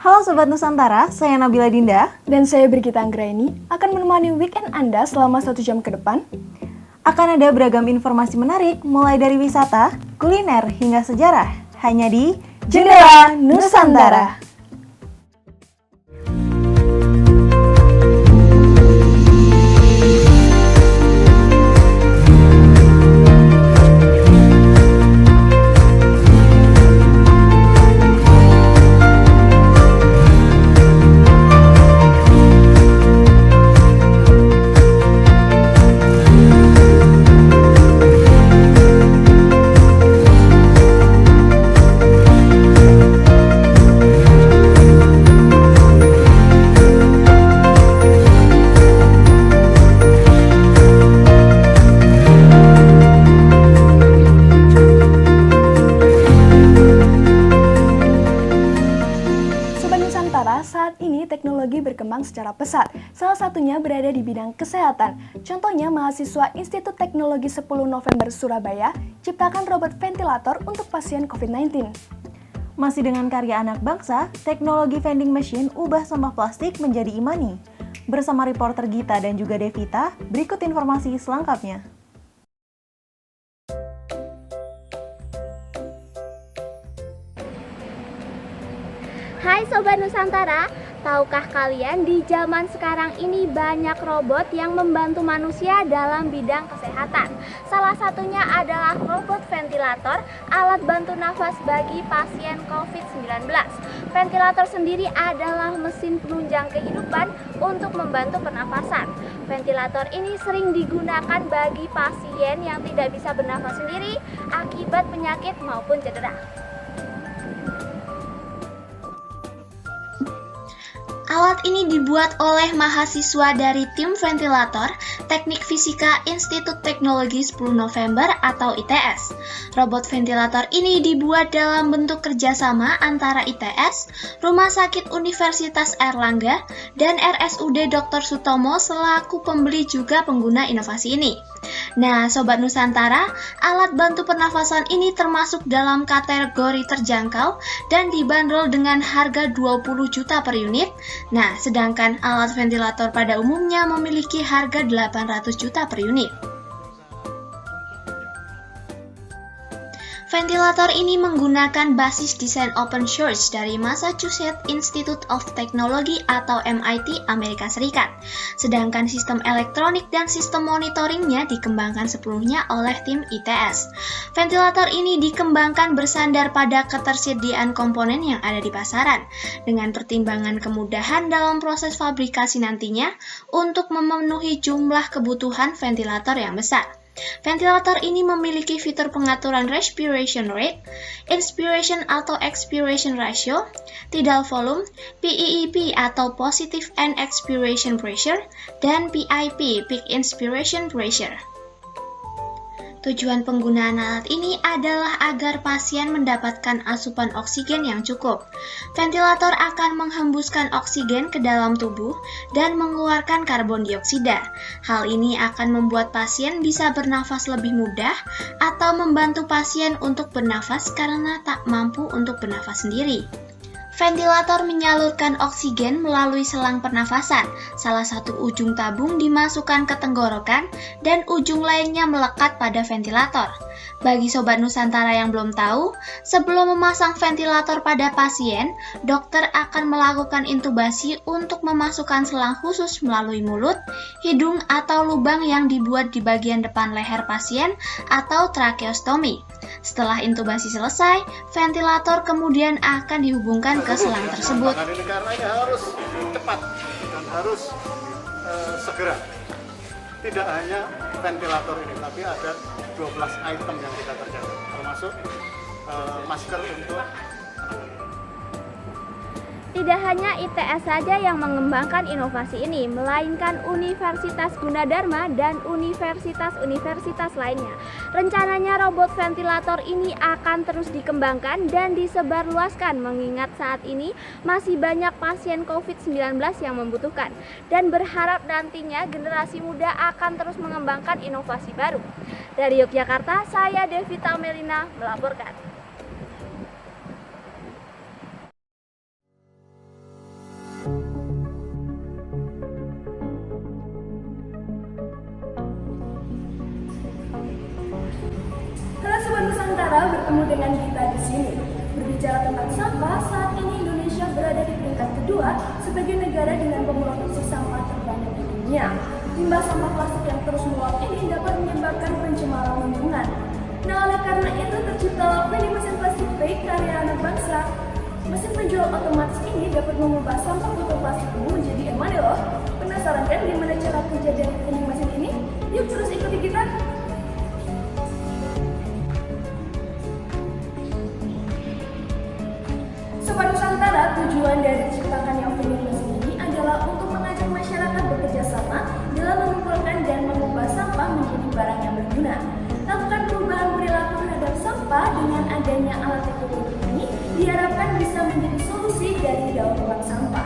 Halo Sobat Nusantara, saya Nabila Dinda. Dan saya Brigita Anggraini akan menemani weekend Anda selama 1 jam ke depan. Akan ada beragam informasi menarik, mulai dari wisata, kuliner, hingga sejarah. Hanya di Jendela Nusantara. Saat ini teknologi berkembang secara pesat, salah satunya berada di bidang kesehatan. Contohnya mahasiswa Institut Teknologi 10 November Surabaya ciptakan robot ventilator untuk pasien COVID-19. Masih dengan karya anak bangsa, teknologi vending machine ubah sampah plastik menjadi e-money. Bersama reporter Gita dan juga Devita, berikut informasi selengkapnya. Hai Sobat Nusantara, tahukah kalian di zaman sekarang ini banyak robot yang membantu manusia dalam bidang kesehatan. Salah satunya adalah robot ventilator, alat bantu nafas bagi pasien COVID-19. Ventilator sendiri adalah mesin penunjang kehidupan untuk membantu pernafasan. Ventilator ini sering digunakan bagi pasien yang tidak bisa bernafas sendiri akibat penyakit maupun cedera. Alat ini dibuat oleh mahasiswa dari tim ventilator Teknik Fisika Institut Teknologi 10 November atau ITS. Robot ventilator ini dibuat dalam bentuk kerjasama antara ITS, Rumah Sakit Universitas Airlangga, dan RSUD Dr. Sutomo selaku pembeli juga pengguna inovasi ini. Nah, Sobat Nusantara, alat bantu pernafasan ini termasuk dalam kategori terjangkau dan dibanderol dengan harga 20 juta per unit. Nah, sedangkan alat ventilator pada umumnya memiliki harga 800 juta per unit. Ventilator ini menggunakan basis desain open source dari Massachusetts Institute of Technology atau MIT Amerika Serikat. Sedangkan sistem elektronik dan sistem monitoringnya dikembangkan sepenuhnya oleh tim ITS. Ventilator ini dikembangkan bersandar pada ketersediaan komponen yang ada di pasaran, dengan pertimbangan kemudahan dalam proses fabrikasi nantinya untuk memenuhi jumlah kebutuhan ventilator yang besar. Ventilator ini memiliki fitur pengaturan respiration rate, inspiration atau expiration ratio, tidal volume, PEEP atau positive end expiration pressure, dan PIP, peak inspiration pressure. Tujuan penggunaan alat ini adalah agar pasien mendapatkan asupan oksigen yang cukup. Ventilator akan menghembuskan oksigen ke dalam tubuh dan mengeluarkan karbon dioksida. Hal ini akan membuat pasien bisa bernafas lebih mudah atau membantu pasien untuk bernafas karena tak mampu untuk bernafas sendiri. Ventilator menyalurkan oksigen melalui selang pernafasan. Salah satu ujung tabung dimasukkan ke tenggorokan dan ujung lainnya melekat pada ventilator. Bagi Sobat Nusantara yang belum tahu, sebelum memasang ventilator pada pasien, dokter akan melakukan intubasi untuk memasukkan selang khusus melalui mulut, hidung, atau lubang yang dibuat di bagian depan leher pasien atau tracheostomy. Setelah intubasi selesai, ventilator kemudian akan dihubungkan ke selang tersebut. Karena ini harus cepat dan harus segera. Tidak hanya ventilator ini, tapi ada 12 item yang kita kerjakan, termasuk masker untuk. Tidak hanya ITS saja yang mengembangkan inovasi ini, melainkan Universitas Gunadarma dan universitas-universitas lainnya. Rencananya robot ventilator ini akan terus dikembangkan dan disebarluaskan mengingat saat ini masih banyak pasien COVID-19 yang membutuhkan, dan berharap nantinya generasi muda akan terus mengembangkan inovasi baru. Dari Yogyakarta, saya Devita Melina melaporkan. Nusantara bertemu dengan kita di sini. Berbicara tentang sampah, saat ini Indonesia berada di peringkat kedua sebagai negara dengan memproduksi sampah terbanyak di dunia. Limbah sampah plastik yang terus meluap ini dapat menyebabkan pencemaran lingkungan. Nah, oleh karena itu terciptalah vending mesin plastik Pay karya anak bangsa. Mesin penjual otomatis ini dapat mengubah sampah botol plastikmu menjadi e-money loh. Penasaran kan gimana cara kerja dari vending mesin ini? Yuk terus ikuti kita. Sobat Nusantara, tujuan dari diciptakannya vending mesin ini adalah untuk mengajak masyarakat bekerja sama dalam mengumpulkan dan mengubah sampah menjadi barang yang berguna. Lakukan perubahan perilaku terhadap sampah dengan adanya alat teknologi ini diharapkan bisa menjadi solusi dari daur ulang sampah.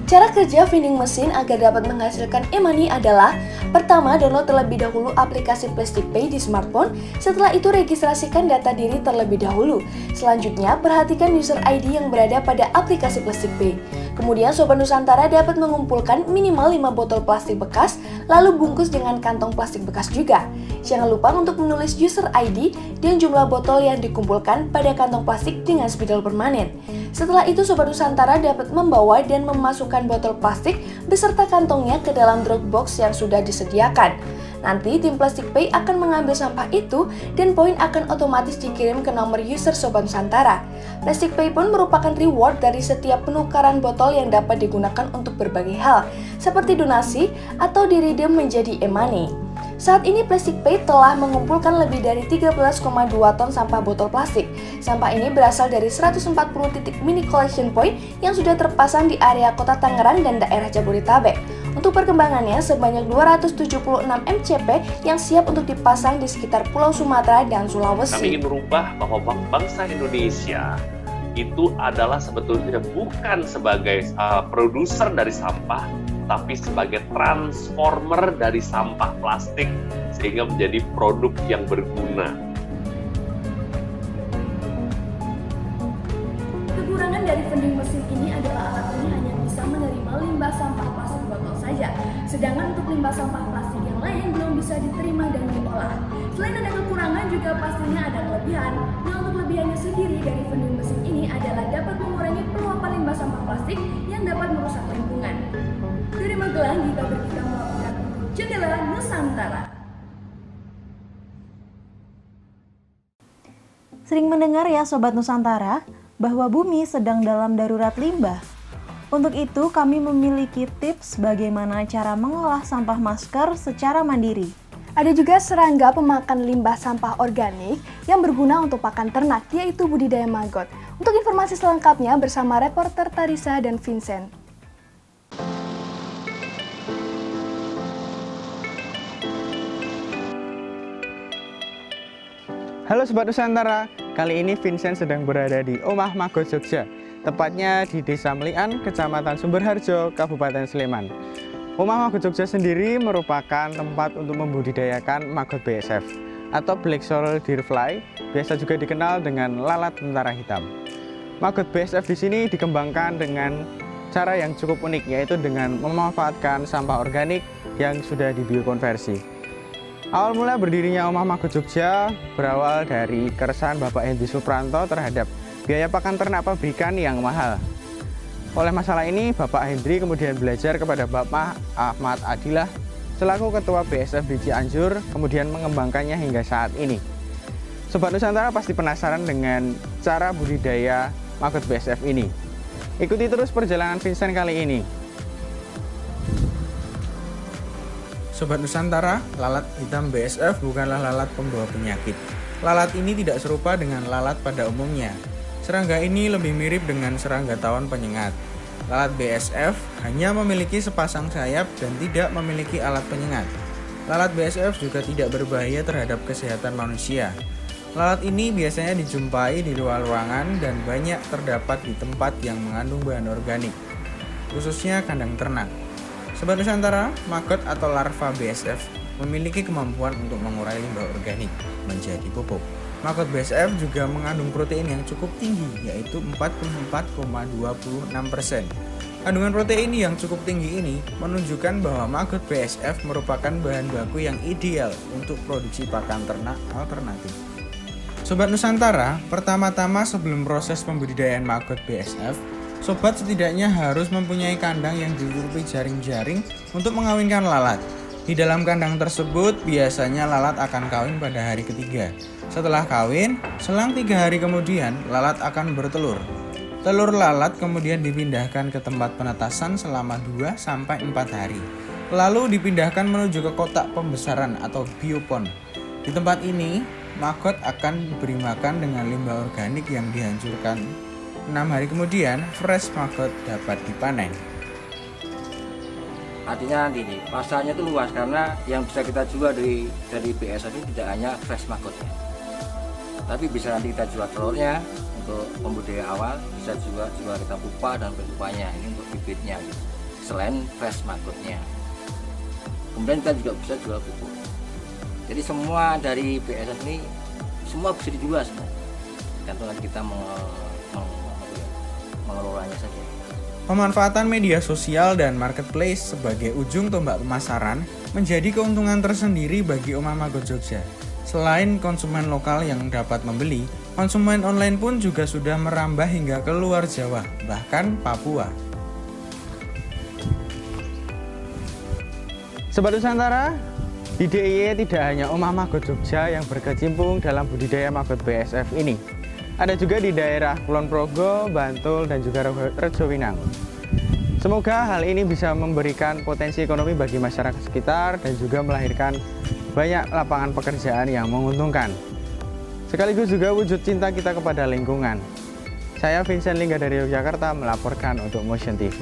Cara kerja vending mesin agar dapat menghasilkan e-money adalah: pertama, download terlebih dahulu aplikasi Plastik Pay di smartphone. Setelah itu, registrasikan data diri terlebih dahulu. Selanjutnya, perhatikan user ID yang berada pada aplikasi Plastik Pay. Kemudian, Sobat Nusantara dapat mengumpulkan minimal 5 botol plastik bekas, lalu bungkus dengan kantong plastik bekas juga. Jangan lupa untuk menulis user ID dan jumlah botol yang dikumpulkan pada kantong plastik dengan spidol permanen. Setelah itu, Sobat Nusantara dapat membawa dan memasukkan botol plastik beserta kantongnya ke dalam drop box yang sudah disediakan. Nanti tim Plastik Pay akan mengambil sampah itu dan poin akan otomatis dikirim ke nomor user Sobat Nusantara. Plastik Pay pun merupakan reward dari setiap penukaran botol yang dapat digunakan untuk berbagai hal, seperti donasi atau di-redeem menjadi e-money. Saat ini Plastik Pay telah mengumpulkan lebih dari 13,2 ton sampah botol plastik. Sampah ini berasal dari 140 titik mini collection point yang sudah terpasang di area Kota Tangerang dan daerah Jabodetabek. Untuk perkembangannya, sebanyak 276 MCP yang siap untuk dipasang di sekitar Pulau Sumatera dan Sulawesi. Kami ingin merubah bahwa bangsa Indonesia itu adalah sebetulnya bukan sebagai produser dari sampah, tapi sebagai transformer dari sampah plastik sehingga menjadi produk yang berguna. Kekurangan dari vending mesin ini adalah alat ini hanya bisa menerima limbah sampah plastik botol saja, sedangkan untuk limbah sampah plastik yang lain belum bisa diterima dan diolah. Selain ada kekurangan, juga pastinya ada kelebihan. Nah, untuk kelebihannya sendiri dari vending mesin ini adalah dapat mengurangi peluapan limbah sampah plastik yang dapat merusak lingkungan. Dari Magelang, Gita Bergita melaporkan untuk Jendela Nusantara. Sering mendengar ya Sobat Nusantara, bahwa bumi sedang dalam darurat limbah. Untuk itu, kami memiliki tips bagaimana cara mengolah sampah masker secara mandiri. Ada juga serangga pemakan limbah sampah organik yang berguna untuk pakan ternak, yaitu budidaya maggot. Untuk informasi selengkapnya bersama reporter Tarisa dan Vincent. Halo Sobat Nusantara, kali ini Vincent sedang berada di Omah Maggot Jogja, tepatnya di Desa Melian, Kecamatan Sumberharjo, Kabupaten Sleman. Omah Maggot Jogja sendiri merupakan tempat untuk membudidayakan maggot BSF atau Black Soil Deer Fly, biasa juga dikenal dengan lalat tentara hitam. Maggot BSF di sini dikembangkan dengan cara yang cukup unik, yaitu dengan memanfaatkan sampah organik yang sudah dibiokonversi. Awal mula berdirinya Omah Maggot Jogja berawal dari keresahan Bapak Hendri Supranto terhadap biaya pakan ternak pabrikan yang mahal. Oleh masalah ini, Bapak Hendri kemudian belajar kepada Bapak Ahmad Adilah selaku Ketua BSF di Cianjur, kemudian mengembangkannya hingga saat ini. Sobat Nusantara pasti penasaran dengan cara budidaya maggot BSF ini. Ikuti terus perjalanan Vincent kali ini. Sobat Nusantara, lalat hitam BSF bukanlah lalat pembawa penyakit. Lalat ini tidak serupa dengan lalat pada umumnya. Serangga ini lebih mirip dengan serangga tawon penyengat. Lalat BSF hanya memiliki sepasang sayap dan tidak memiliki alat penyengat. Lalat BSF juga tidak berbahaya terhadap kesehatan manusia. Lalat ini biasanya dijumpai di luar ruangan dan banyak terdapat di tempat yang mengandung bahan organik, khususnya kandang ternak. Sobat Nusantara, maggot atau larva BSF memiliki kemampuan untuk mengurai limbah organik menjadi pupuk. Maggot BSF juga mengandung protein yang cukup tinggi, yaitu 44,26%. Kandungan protein yang cukup tinggi ini menunjukkan bahwa maggot BSF merupakan bahan baku yang ideal untuk produksi pakan ternak alternatif. Sobat Nusantara, pertama-tama sebelum proses pembudidayaan maggot BSF, sobat setidaknya harus mempunyai kandang yang ditutupi jaring-jaring untuk mengawinkan lalat. Di dalam kandang tersebut, biasanya lalat akan kawin pada hari ketiga. Setelah kawin, selang 3 hari kemudian, lalat akan bertelur. Telur lalat kemudian dipindahkan ke tempat penetasan selama 2-4 hari. Lalu dipindahkan menuju ke kotak pembesaran atau biopon. Di tempat ini, maggot akan diberi makan dengan limbah organik yang dihancurkan. 6 hari kemudian, fresh maggot dapat dipanen. Artinya gini, pasarnya itu luas karena yang bisa kita jual dari BSF ini tidak hanya fresh maggotnya, tapi bisa nanti kita jual telurnya untuk pembudidaya awal, bisa juga jual kita pupa dan pupanya ini untuk bibitnya gitu. Selain fresh maggotnya, kemudian kita juga bisa jual pupuk. Jadi semua dari BSF ini semua bisa dijual sebenarnya, tergantung kita mengelolanya saja. Pemanfaatan media sosial dan marketplace sebagai ujung tombak pemasaran menjadi keuntungan tersendiri bagi Omah Maggot Jogja. Selain konsumen lokal yang dapat membeli, konsumen online pun juga sudah merambah hingga ke luar Jawa, bahkan Papua. Sobat Nusantara, di DIY tidak hanya Omah Maggot Jogja yang berkecimpung dalam budidaya maggot BSF ini. Ada juga di daerah Kulon Progo, Bantul, dan juga Rejowinang. Semoga hal ini bisa memberikan potensi ekonomi bagi masyarakat sekitar dan juga melahirkan banyak lapangan pekerjaan yang menguntungkan. Sekaligus juga wujud cinta kita kepada lingkungan. Saya Vincent Lingga dari Yogyakarta melaporkan untuk Motion TV.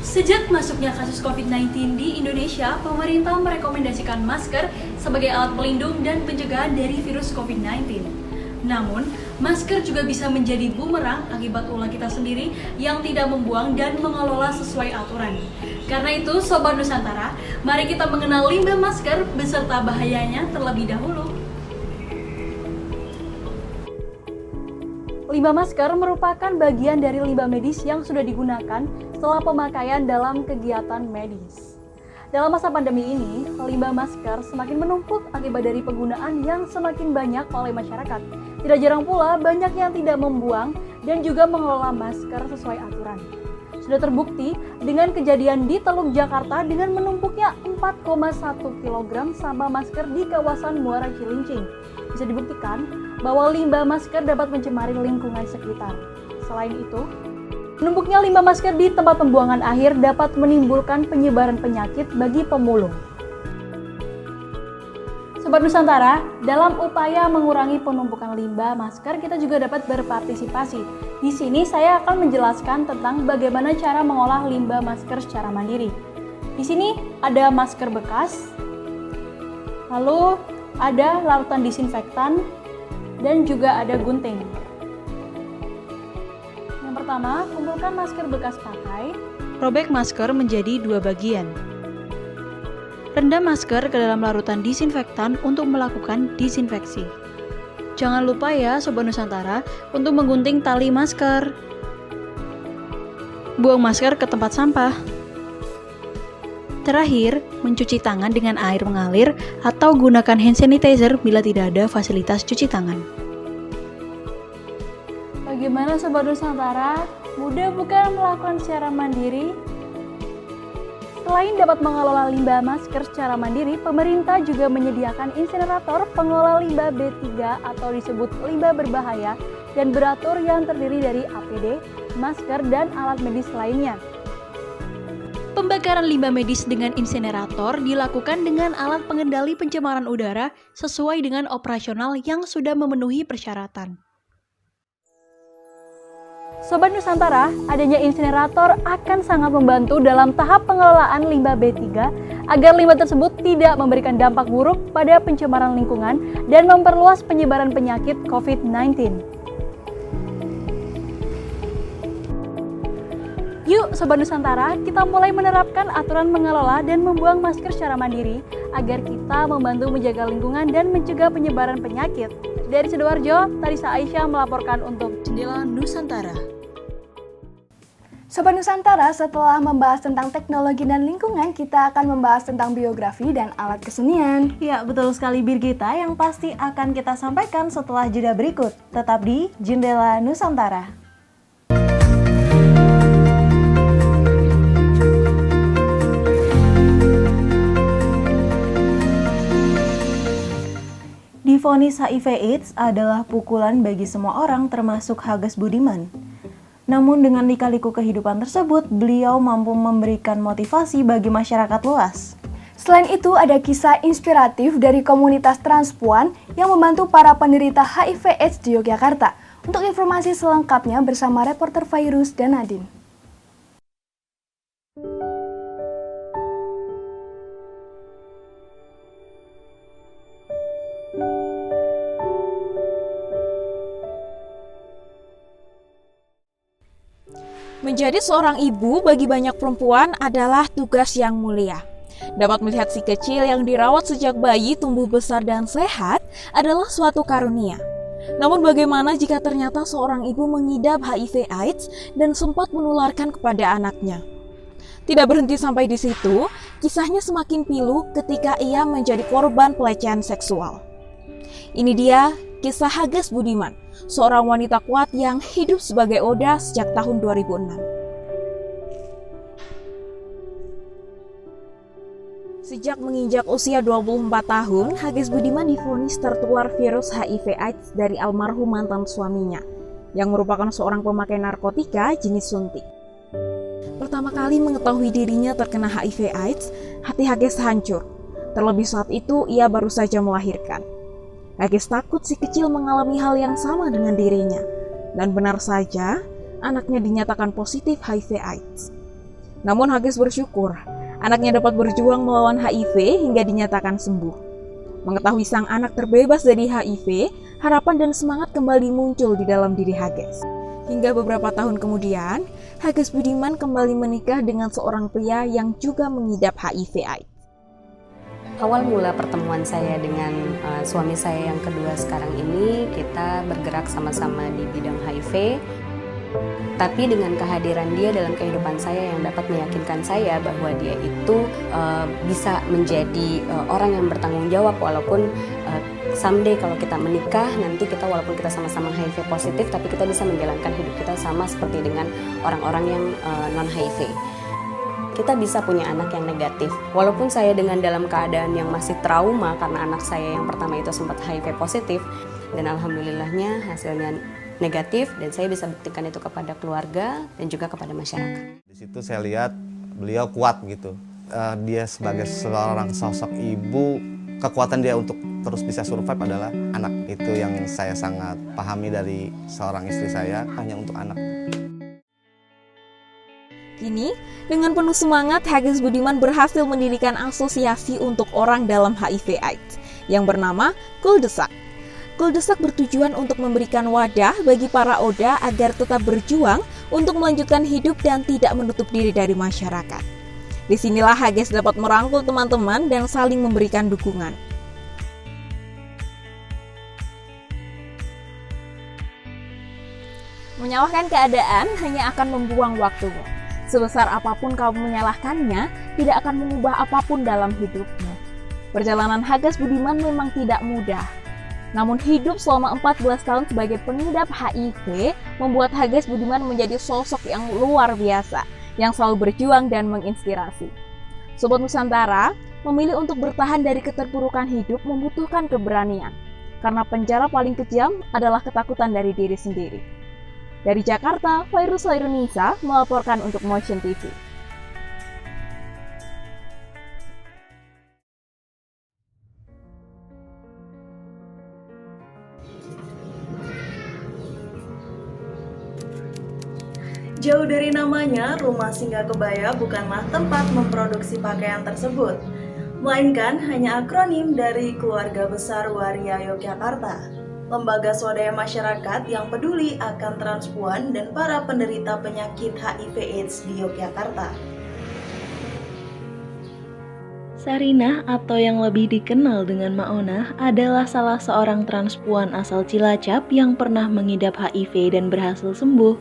Sejak masuknya kasus COVID-19 di Indonesia, pemerintah merekomendasikan masker sebagai alat pelindung dan pencegahan dari virus COVID-19. Namun, masker juga bisa menjadi bumerang akibat ulah kita sendiri yang tidak membuang dan mengelola sesuai aturan. Karena itu, Sobat Nusantara, mari kita mengenal limbah masker beserta bahayanya terlebih dahulu. Limbah masker merupakan bagian dari limbah medis yang sudah digunakan setelah pemakaian dalam kegiatan medis. Dalam masa pandemi ini, limbah masker semakin menumpuk akibat dari penggunaan yang semakin banyak oleh masyarakat. Tidak jarang pula banyak yang tidak membuang dan juga mengelola masker sesuai aturan. Sudah terbukti dengan kejadian di Teluk Jakarta dengan menumpuknya 4,1 kg sampah masker di kawasan Muara Cilincing. Bisa dibuktikan bahwa limbah masker dapat mencemari lingkungan sekitar. Selain itu, menumpuknya limbah masker di tempat pembuangan akhir dapat menimbulkan penyebaran penyakit bagi pemulung. Sobat Nusantara, dalam upaya mengurangi penumpukan limbah masker, kita juga dapat berpartisipasi. Di sini saya akan menjelaskan tentang bagaimana cara mengolah limbah masker secara mandiri. Di sini ada masker bekas, lalu ada larutan disinfektan, dan juga ada gunting. Yang pertama, kumpulkan masker bekas pakai. Robek masker menjadi 2 bagian. Rendam masker ke dalam larutan disinfektan untuk melakukan disinfeksi. Jangan lupa ya Sobat Nusantara untuk menggunting tali masker. Buang masker ke tempat sampah. Terakhir, mencuci tangan dengan air mengalir atau gunakan hand sanitizer bila tidak ada fasilitas cuci tangan. Bagaimana Sobat Nusantara? Mudah bukan melakukan secara mandiri? Selain dapat mengelola limbah masker secara mandiri, pemerintah juga menyediakan insinerator pengelola limbah B3 atau disebut limbah berbahaya dan beratur yang terdiri dari APD, masker, dan alat medis lainnya. Pembakaran limbah medis dengan insinerator dilakukan dengan alat pengendali pencemaran udara sesuai dengan operasional yang sudah memenuhi persyaratan. Sobat Nusantara, adanya insinerator akan sangat membantu dalam tahap pengelolaan limbah B3 agar limbah tersebut tidak memberikan dampak buruk pada pencemaran lingkungan dan memperluas penyebaran penyakit COVID-19. Yuk Sobat Nusantara, kita mulai menerapkan aturan mengelola dan membuang masker secara mandiri agar kita membantu menjaga lingkungan dan mencegah penyebaran penyakit. Dari Sidoarjo, Tarisa Aisyah melaporkan untuk Jendela Nusantara. Sobat Nusantara, setelah membahas tentang teknologi dan lingkungan, kita akan membahas tentang biografi dan alat kesenian. Ya, betul sekali Birgita, yang pasti akan kita sampaikan setelah jeda berikut. Tetap di Jendela Nusantara. Divonis HIV/AIDS adalah pukulan bagi semua orang termasuk Hages Budiman. Namun dengan lika-liku kehidupan tersebut, beliau mampu memberikan motivasi bagi masyarakat luas. Selain itu, ada kisah inspiratif dari komunitas transpuan yang membantu para penderita HIV/AIDS di Yogyakarta. Untuk informasi selengkapnya bersama reporter Fairuz dan Nadine. Menjadi seorang ibu bagi banyak perempuan adalah tugas yang mulia. Dapat melihat si kecil yang dirawat sejak bayi tumbuh besar dan sehat adalah suatu karunia. Namun bagaimana jika ternyata seorang ibu mengidap HIV/AIDS dan sempat menularkan kepada anaknya? Tidak berhenti sampai di situ, kisahnya semakin pilu ketika ia menjadi korban pelecehan seksual. Ini dia kisah Hages Budiman, seorang wanita kuat yang hidup sebagai Oda sejak tahun 2006. Sejak menginjak usia 24 tahun, Hages Budiman divonis tertular virus HIV/AIDS dari almarhum mantan suaminya, yang merupakan seorang pemakai narkotika jenis suntik. Pertama kali mengetahui dirinya terkena HIV/AIDS, hati Hages hancur. Terlebih saat itu ia baru saja melahirkan. Hages takut si kecil mengalami hal yang sama dengan dirinya. Dan benar saja, anaknya dinyatakan positif HIV/AIDS. Namun Hages bersyukur, anaknya dapat berjuang melawan HIV hingga dinyatakan sembuh. Mengetahui sang anak terbebas dari HIV, harapan dan semangat kembali muncul di dalam diri Hages. Hingga beberapa tahun kemudian, Hages Budiman kembali menikah dengan seorang pria yang juga mengidap HIV/AIDS. Awal mula pertemuan saya dengan suami saya yang kedua sekarang ini, kita bergerak sama-sama di bidang HIV. Tapi dengan kehadiran dia dalam kehidupan saya yang dapat meyakinkan saya bahwa dia itu bisa menjadi orang yang bertanggung jawab walaupun someday kalau kita menikah nanti kita walaupun kita sama-sama HIV positif tapi kita bisa menjalankan hidup kita sama seperti dengan orang-orang yang non-HIV. Kita bisa punya anak yang negatif. Walaupun saya dengan dalam keadaan yang masih trauma karena anak saya yang pertama itu sempat HIV positif dan alhamdulillahnya hasilnya negatif dan saya bisa buktikan itu kepada keluarga dan juga kepada masyarakat. Di situ saya lihat beliau kuat gitu. Dia sebagai seorang sosok ibu, kekuatan dia untuk terus bisa survive adalah anak. Itu yang saya sangat pahami dari seorang istri saya, hanya untuk anak. Kini, dengan penuh semangat, Hages Budiman berhasil mendirikan asosiasi untuk orang dalam HIV/AIDS yang bernama Kuldesak. Kuldesak bertujuan untuk memberikan wadah bagi para Oda agar tetap berjuang untuk melanjutkan hidup dan tidak menutup diri dari masyarakat. Disinilah Hages dapat merangkul teman-teman dan saling memberikan dukungan. Menyalahkan keadaan hanya akan membuang waktumu. Sebesar apapun kamu menyalahkannya, tidak akan mengubah apapun dalam hidupmu. Perjalanan Hages Budiman memang tidak mudah. Namun hidup selama 14 tahun sebagai pengidap HIV membuat Hages Budiman menjadi sosok yang luar biasa, yang selalu berjuang dan menginspirasi. Sobat Nusantara, memilih untuk bertahan dari keterpurukan hidup membutuhkan keberanian. Karena penjara paling kejam adalah ketakutan dari diri sendiri. Dari Jakarta, Fairuz Hairunisa melaporkan untuk Motion TV. Jauh dari namanya, Rumah Singgah Kebaya bukanlah tempat memproduksi pakaian tersebut, melainkan hanya akronim dari Keluarga Besar Waria Yogyakarta. Lembaga swadaya masyarakat yang peduli akan transpuan dan para penderita penyakit HIV/AIDS di Yogyakarta. Sarinah atau yang lebih dikenal dengan Maonah adalah salah seorang transpuan asal Cilacap yang pernah mengidap HIV dan berhasil sembuh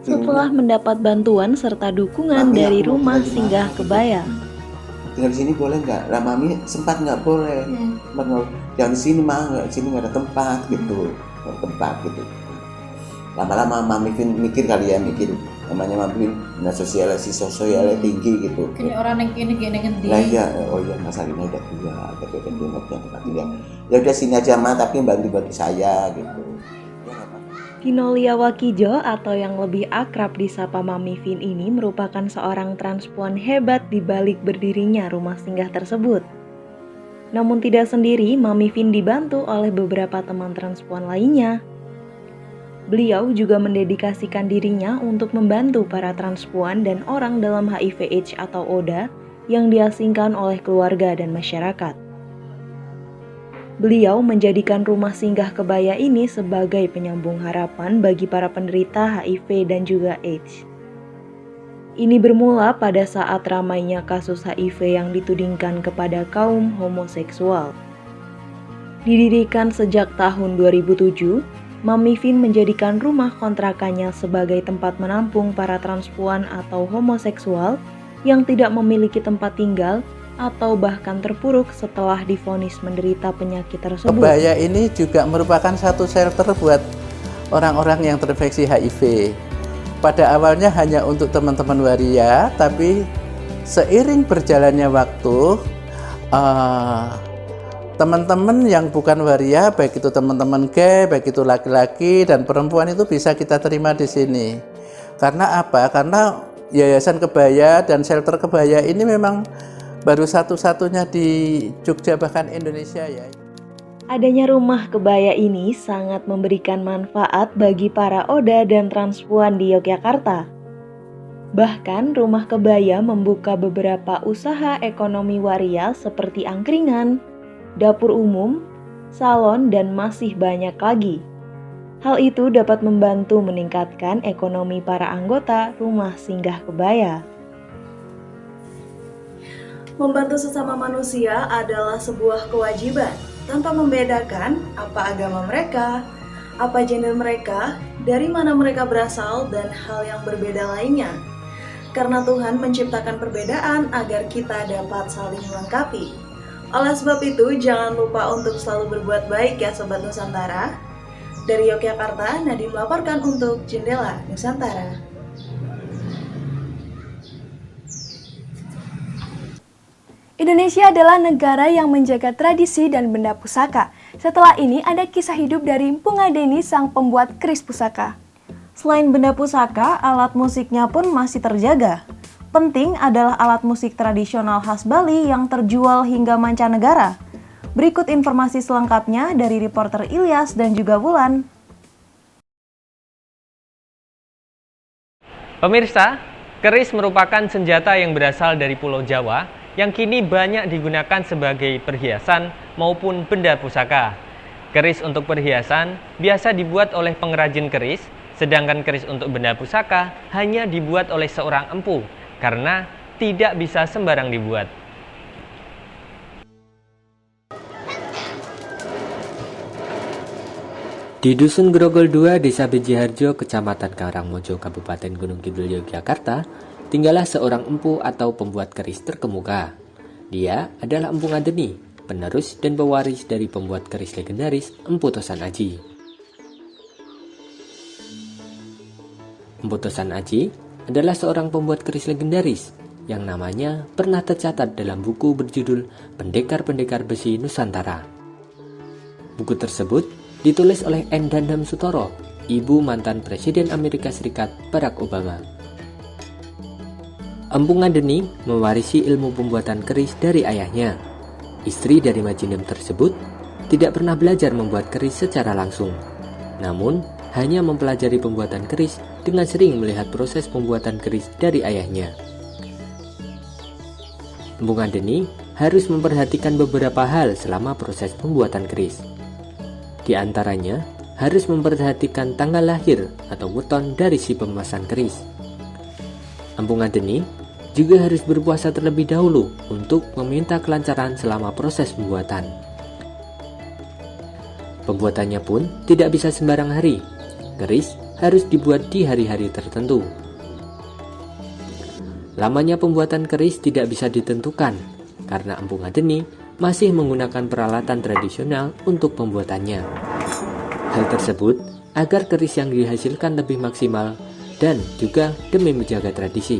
setelah mendapat bantuan serta dukungan dari rumah singgah kebaya. Tinggal di sini boleh nggak? Lah mami sempat nggak boleh. Jangan di sini mah, nggak, di sini nggak ada tempat gitu, nggak ada tempat gitu. Lama-lama mami mikir kali ya, namanya mami sosialnya tinggi gitu. Kini orang yang kini ngendi. Lah iya, oh iya Mas Alina udah tua, tapi kan belum ada tempat tinggal. Ya udah sini aja mah, tapi bantu saya gitu. Kinolia Wakijo atau yang lebih akrab disapa Mami Vin ini merupakan seorang transpuan hebat di balik berdirinya rumah singgah tersebut. Namun tidak sendiri, Mami Vin dibantu oleh beberapa teman transpuan lainnya. Beliau juga mendedikasikan dirinya untuk membantu para transpuan dan orang dalam HIV/AIDS atau ODA yang diasingkan oleh keluarga dan masyarakat. Beliau menjadikan rumah singgah kebaya ini sebagai penyambung harapan bagi para penderita HIV dan juga AIDS. Ini bermula pada saat ramainya kasus HIV yang ditudingkan kepada kaum homoseksual. Didirikan sejak tahun 2007, Mami Vin menjadikan rumah kontrakannya sebagai tempat menampung para transpuan atau homoseksual yang tidak memiliki tempat tinggal atau bahkan terpuruk setelah divonis menderita penyakit tersebut. Kebaya ini juga merupakan satu shelter buat orang-orang yang terinfeksi HIV. Pada awalnya hanya untuk teman-teman waria, tapi seiring berjalannya waktu, teman-teman yang bukan waria, baik itu teman-teman gay, baik itu laki-laki dan perempuan itu bisa kita terima di sini. Karena apa? Karena Yayasan Kebaya dan Shelter Kebaya ini memang baru satu-satunya di Jogja bahkan Indonesia ya. Adanya rumah kebaya ini sangat memberikan manfaat bagi para ODA dan transpuan di Yogyakarta. Bahkan rumah kebaya membuka beberapa usaha ekonomi waria seperti angkringan, dapur umum, salon, dan masih banyak lagi. Hal itu dapat membantu meningkatkan ekonomi para anggota rumah singgah kebaya. Membantu sesama manusia adalah sebuah kewajiban, tanpa membedakan apa agama mereka, apa gender mereka, dari mana mereka berasal, dan hal yang berbeda lainnya. Karena Tuhan menciptakan perbedaan agar kita dapat saling melengkapi. Oleh sebab itu, jangan lupa untuk selalu berbuat baik ya Sobat Nusantara. Dari Yogyakarta, Nadine melaporkan untuk Jendela Nusantara. Indonesia adalah negara yang menjaga tradisi dan benda pusaka. Setelah ini ada kisah hidup dari Mpunga Deni, sang pembuat keris pusaka. Selain benda pusaka, alat musiknya pun masih terjaga. Penting adalah alat musik tradisional khas Bali yang terjual hingga mancanegara. Berikut informasi selengkapnya dari reporter Ilyas dan juga Wulan. Pemirsa, keris merupakan senjata yang berasal dari Pulau Jawa yang kini banyak digunakan sebagai perhiasan maupun benda pusaka. Keris untuk perhiasan biasa dibuat oleh pengrajin keris, sedangkan keris untuk benda pusaka hanya dibuat oleh seorang empu karena tidak bisa sembarang dibuat. Di Dusun Grogol 2, Desa Bejiharjo, Kecamatan Karangmojo, Kabupaten Gunung Kidul, Yogyakarta, tinggallah seorang empu atau pembuat keris terkemuka. Dia adalah Empu Ngadeni, penerus dan pewaris dari pembuat keris legendaris Empu Tosan Aji. Empu Tosan Aji adalah seorang pembuat keris legendaris yang namanya pernah tercatat dalam buku berjudul Pendekar-Pendekar Besi Nusantara. Buku tersebut ditulis oleh N. Dandam Sutoro, ibu mantan Presiden Amerika Serikat Barack Obama. Empu Ngadeni mewarisi ilmu pembuatan keris dari ayahnya. Istri dari Majinem tersebut tidak pernah belajar membuat keris secara langsung, namun hanya mempelajari pembuatan keris dengan sering melihat proses pembuatan keris dari ayahnya. Empu Ngadeni harus memperhatikan beberapa hal selama proses pembuatan keris. Di antaranya, harus memperhatikan tanggal lahir atau weton dari si pemesan keris. Empu Ngadeni juga harus berpuasa terlebih dahulu untuk meminta kelancaran selama proses pembuatan. Pembuatannya pun tidak bisa sembarang hari. Keris harus dibuat di hari-hari tertentu. Lamanya pembuatan keris tidak bisa ditentukan karena Empu Ngadeni masih menggunakan peralatan tradisional untuk pembuatannya. Hal tersebut agar keris yang dihasilkan lebih maksimal dan juga demi menjaga tradisi.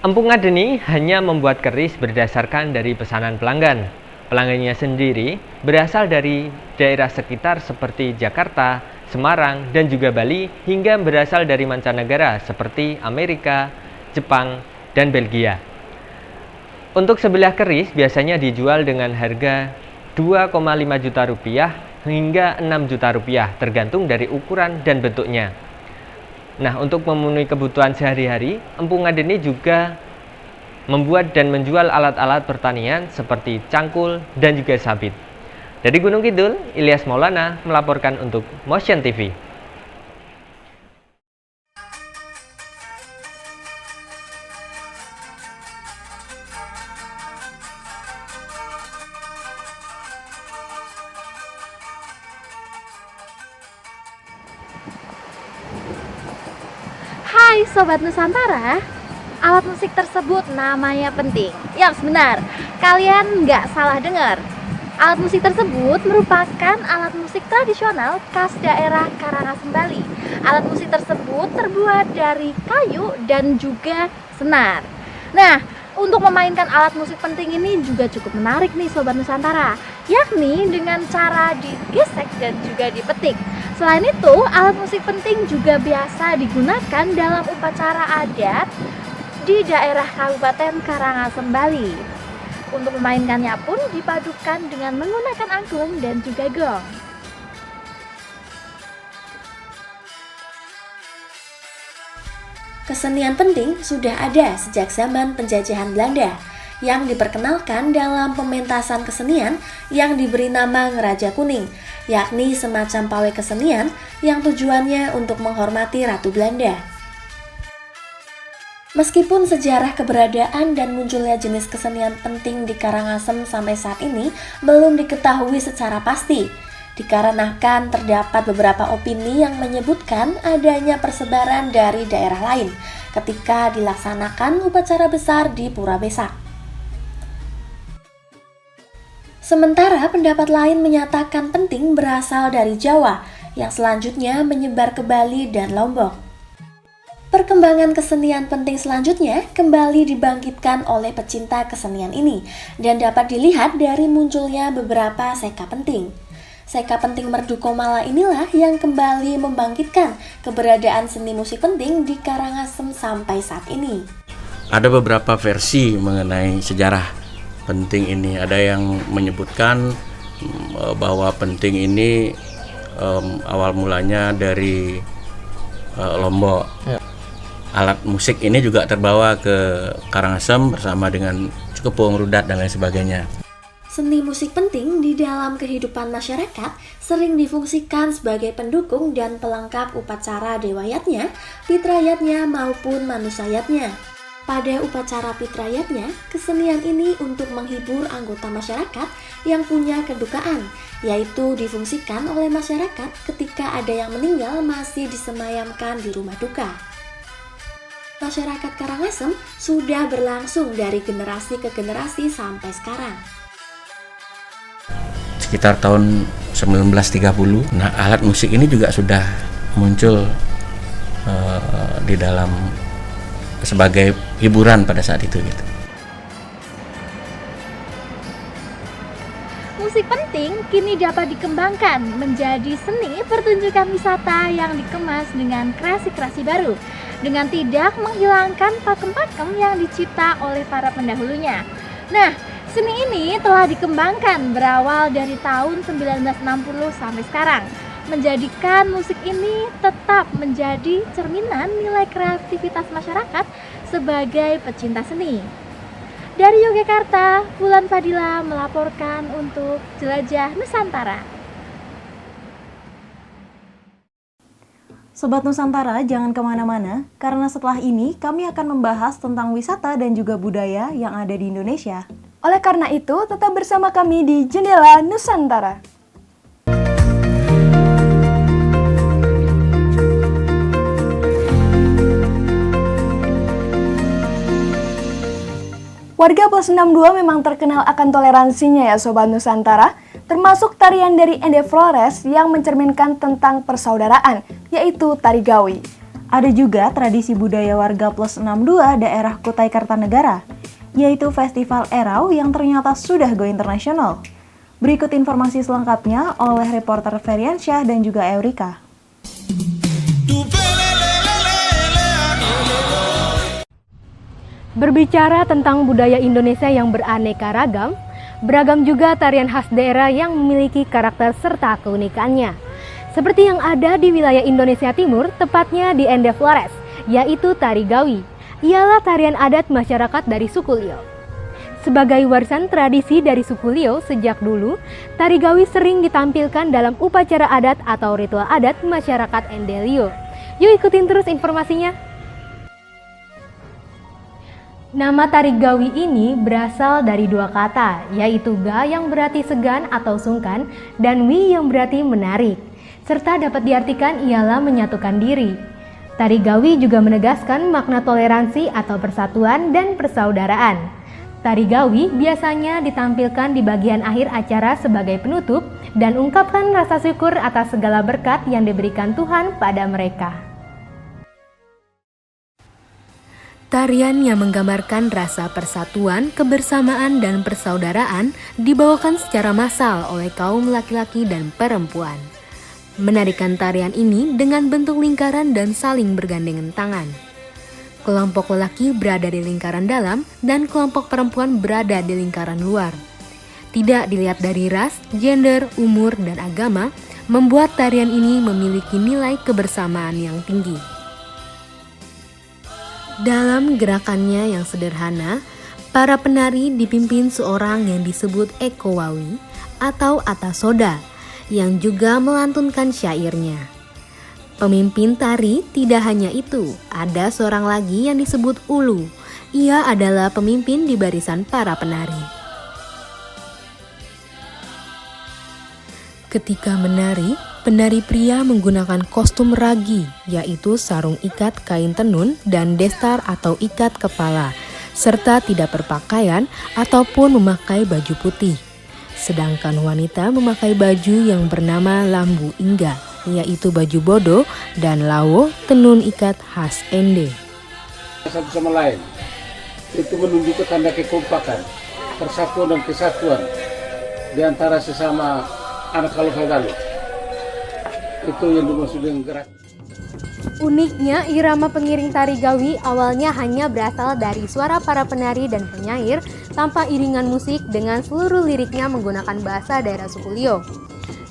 Empu Ngadeni hanya membuat keris berdasarkan dari pesanan pelanggan. Pelanggannya sendiri berasal dari daerah sekitar seperti Jakarta, Semarang, dan juga Bali, hingga berasal dari mancanegara seperti Amerika, Jepang, dan Belgia. Untuk sebilah keris biasanya dijual dengan harga 2,5 juta rupiah hingga 6 juta rupiah tergantung dari ukuran dan bentuknya. Nah, untuk memenuhi kebutuhan sehari-hari, Empu Ngadeni juga membuat dan menjual alat-alat pertanian seperti cangkul dan juga sabit. Dari Gunung Kidul, Ilyas Maulana melaporkan untuk Motion TV. Hai Sobat Nusantara, alat musik tersebut namanya penting. Yaps, benar, kalian nggak salah dengar. Alat musik tersebut merupakan alat musik tradisional khas daerah Karangasem, Bali. Alat musik tersebut terbuat dari kayu dan juga senar. Nah, untuk memainkan alat musik penting ini juga cukup menarik nih Sobat Nusantara, yakni dengan cara digesek dan juga dipetik. Selain itu, alat musik penting juga biasa digunakan dalam upacara adat di daerah Kabupaten Karangasem, Bali. Untuk memainkannya pun dipadukan dengan menggunakan angklung dan juga gong. Kesenian penting sudah ada sejak zaman penjajahan Belanda yang diperkenalkan dalam pementasan kesenian yang diberi nama Ngeraja Kuning, yakni semacam pawai kesenian yang tujuannya untuk menghormati Ratu Belanda. Meskipun sejarah keberadaan dan munculnya jenis kesenian penting di Karangasem sampai saat ini belum diketahui secara pasti, dikarenakan terdapat beberapa opini yang menyebutkan adanya persebaran dari daerah lain ketika dilaksanakan upacara besar di Pura Besak. Sementara pendapat lain menyatakan penting berasal dari Jawa, yang selanjutnya menyebar ke Bali dan Lombok. Perkembangan kesenian penting selanjutnya kembali dibangkitkan oleh pecinta kesenian ini dan dapat dilihat dari munculnya beberapa seka penting. Seka penting Merdu Komala inilah yang kembali membangkitkan keberadaan seni musik penting di Karangasem sampai saat ini. Ada beberapa versi mengenai sejarah penting ini. Ada yang menyebutkan bahwa penting ini awal mulanya dari Lombok. Ya. Alat musik ini juga terbawa ke Karangasem bersama dengan Cukepung, Rudat, dan lain sebagainya. Seni musik penting di dalam kehidupan masyarakat sering difungsikan sebagai pendukung dan pelengkap upacara dewayatnya, pitrayatnya maupun manusayatnya. Pada upacara pitrayatnya, kesenian ini untuk menghibur anggota masyarakat yang punya kedukaan, yaitu difungsikan oleh masyarakat ketika ada yang meninggal masih disemayamkan di rumah duka. Masyarakat Karangasem sudah berlangsung dari generasi ke generasi sampai sekarang. Sekitar tahun 1930, nah alat musik ini juga sudah muncul di dalam sebagai hiburan pada saat itu gitu. Musik penting kini dapat dikembangkan menjadi seni pertunjukan wisata yang dikemas dengan kreasi-kreasi baru, dengan tidak menghilangkan pakem-pakem yang dicipta oleh para pendahulunya. Nah, seni ini telah dikembangkan berawal dari tahun 1960 sampai sekarang, menjadikan musik ini tetap menjadi cerminan nilai kreativitas masyarakat sebagai pecinta seni. Dari Yogyakarta, Wulan Fadila melaporkan untuk Jelajah Nusantara. Sobat Nusantara, jangan kemana-mana, karena setelah ini kami akan membahas tentang wisata dan juga budaya yang ada di Indonesia. Oleh karena itu, tetap bersama kami di Jendela Nusantara. Warga Plus 62 memang terkenal akan toleransinya ya Sobat Nusantara, termasuk tarian dari Ende Flores yang mencerminkan tentang persaudaraan, yaitu tari Gawi. Ada juga tradisi budaya warga Plus 62 daerah Kutai Kartanegara, yaitu Festival Erau yang ternyata sudah go internasional. Berikut informasi selengkapnya oleh reporter Feriansyah dan juga Eurika. Berbicara tentang budaya Indonesia yang beraneka ragam, beragam juga tarian khas daerah yang memiliki karakter serta keunikannya. Seperti yang ada di wilayah Indonesia Timur, tepatnya di Ende Flores, yaitu tari Gawi. Ialah tarian adat masyarakat dari suku Liao. Sebagai warisan tradisi dari suku Liao sejak dulu, tari Gawi sering ditampilkan dalam upacara adat atau ritual adat masyarakat Ende Liao. Yuk ikutin terus informasinya. Nama tari Gawi ini berasal dari dua kata, yaitu ga yang berarti segan atau sungkan dan wi yang berarti menarik, serta dapat diartikan ialah menyatukan diri. Tari Gawi juga menegaskan makna toleransi atau persatuan dan persaudaraan. Tari Gawi biasanya ditampilkan di bagian akhir acara sebagai penutup dan ungkapkan rasa syukur atas segala berkat yang diberikan Tuhan pada mereka. Tarian yang menggambarkan rasa persatuan, kebersamaan, dan persaudaraan dibawakan secara massal oleh kaum laki-laki dan perempuan. Menarikan tarian ini dengan bentuk lingkaran dan saling bergandengan tangan. Kelompok lelaki berada di lingkaran dalam dan kelompok perempuan berada di lingkaran luar. Tidak dilihat dari ras, gender, umur, dan agama, membuat tarian ini memiliki nilai kebersamaan yang tinggi. Dalam gerakannya yang sederhana, para penari dipimpin seorang yang disebut Eko Wawi atau Atasoda yang juga melantunkan syairnya. Pemimpin tari tidak hanya itu, ada seorang lagi yang disebut Ulu. Ia adalah pemimpin di barisan para penari. Ketika menari, penari pria menggunakan kostum ragi, yaitu sarung ikat kain tenun dan destar atau ikat kepala, serta tidak berpakaian ataupun memakai baju putih. Sedangkan wanita memakai baju yang bernama lambu ingga, yaitu baju bodo dan lawo tenun ikat khas Ende. Satu sama lain, itu menunjukkan tanda kekompakan, persatuan dan kesatuan di antara sesama anak Galuh. Itu yang dimaksud dengan gerak. Uniknya, irama pengiring tari Gawi awalnya hanya berasal dari suara para penari dan penyair tanpa iringan musik dengan seluruh liriknya menggunakan bahasa daerah suku Liao.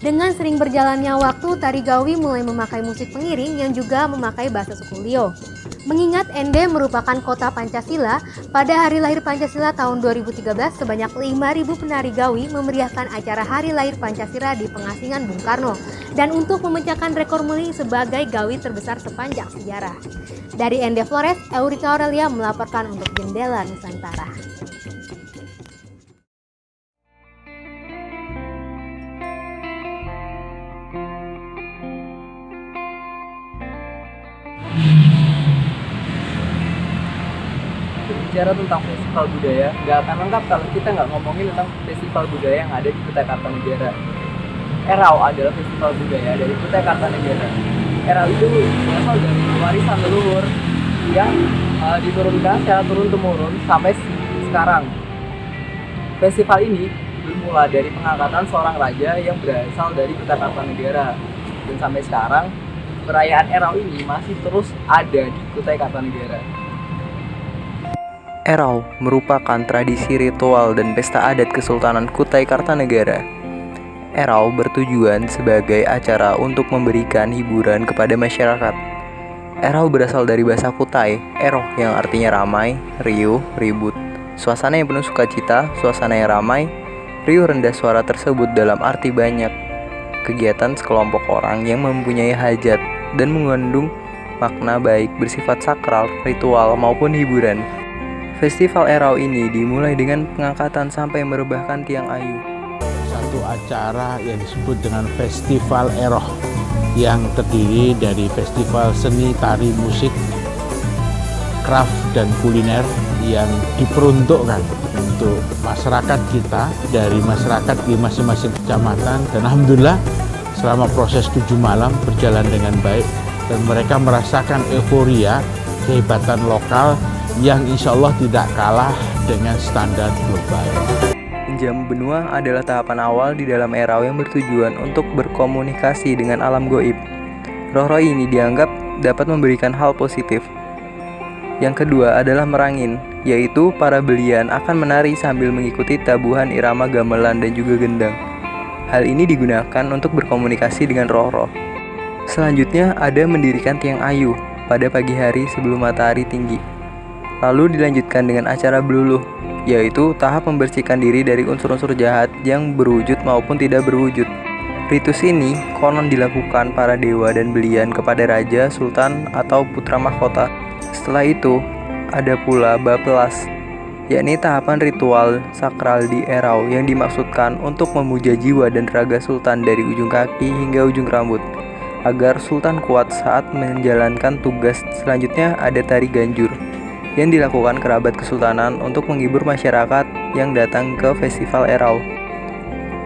Dengan sering berjalannya waktu, tari Gawi mulai memakai musik pengiring yang juga memakai bahasa suku Liao. Mengingat Ende merupakan kota Pancasila, pada hari lahir Pancasila tahun 2013 sebanyak 5.000 penari Gawi memeriahkan acara Hari Lahir Pancasila di pengasingan Bung Karno dan untuk memecahkan rekor muri sebagai Gawi terbesar sepanjang sejarah. Dari Ende Flores, Eurika Aurelia melaporkan untuk Jendela Nusantara. Bicara tentang festival budaya, nggak akan lengkap kalau kita nggak ngomongin tentang festival budaya yang ada di Kutai Kartanegara. Erau adalah festival budaya dari Kutai Kartanegara. Erau itu berasal dari warisan leluhur yang diturunkan secara turun-temurun sampai sekarang. Festival ini bermula dari pengangkatan seorang raja yang berasal dari Kutai Kartanegara. Dan sampai sekarang, perayaan Erau ini masih terus ada di Kutai Kartanegara. Erau merupakan tradisi ritual dan pesta adat Kesultanan Kutai Kartanegara. Erau bertujuan sebagai acara untuk memberikan hiburan kepada masyarakat. Erau berasal dari bahasa Kutai, Ero yang artinya ramai, riuh, ribut. Suasana yang penuh sukacita, suasana yang ramai, riuh rendah suara tersebut dalam arti banyak. Kegiatan sekelompok orang yang mempunyai hajat dan mengandung makna baik bersifat sakral, ritual, maupun hiburan. Festival Erau ini dimulai dengan pengangkatan sampai merebahkan tiang ayu. Satu acara yang disebut dengan Festival Eroh yang terdiri dari festival seni, tari, musik, craft, dan kuliner yang diperuntukkan untuk masyarakat kita dari masyarakat di masing-masing kecamatan. Dan alhamdulillah selama proses 7 malam berjalan dengan baik dan mereka merasakan euforia kehebatan lokal yang insya Allah tidak kalah dengan standar global. Menjamu benua adalah tahapan awal di dalam Erau yang bertujuan untuk berkomunikasi dengan alam goib. Roh-roh ini dianggap dapat memberikan hal positif. Yang kedua adalah merangin, yaitu para belian akan menari sambil mengikuti tabuhan irama gamelan dan juga gendang. Hal ini digunakan untuk berkomunikasi dengan roh-roh. Selanjutnya ada mendirikan tiang ayu pada pagi hari sebelum matahari tinggi. Lalu dilanjutkan dengan acara beluluh, yaitu tahap membersihkan diri dari unsur-unsur jahat yang berwujud maupun tidak berwujud. Ritus ini konon dilakukan para dewa dan belian kepada raja, sultan, atau putra mahkota. Setelah itu, ada pula bapelas, yakni tahapan ritual sakral di Erau yang dimaksudkan untuk memuja jiwa dan raga sultan dari ujung kaki hingga ujung rambut, agar sultan kuat saat menjalankan tugas. Selanjutnya ada tari ganjur, yang dilakukan kerabat kesultanan untuk menghibur masyarakat yang datang ke Festival Erau.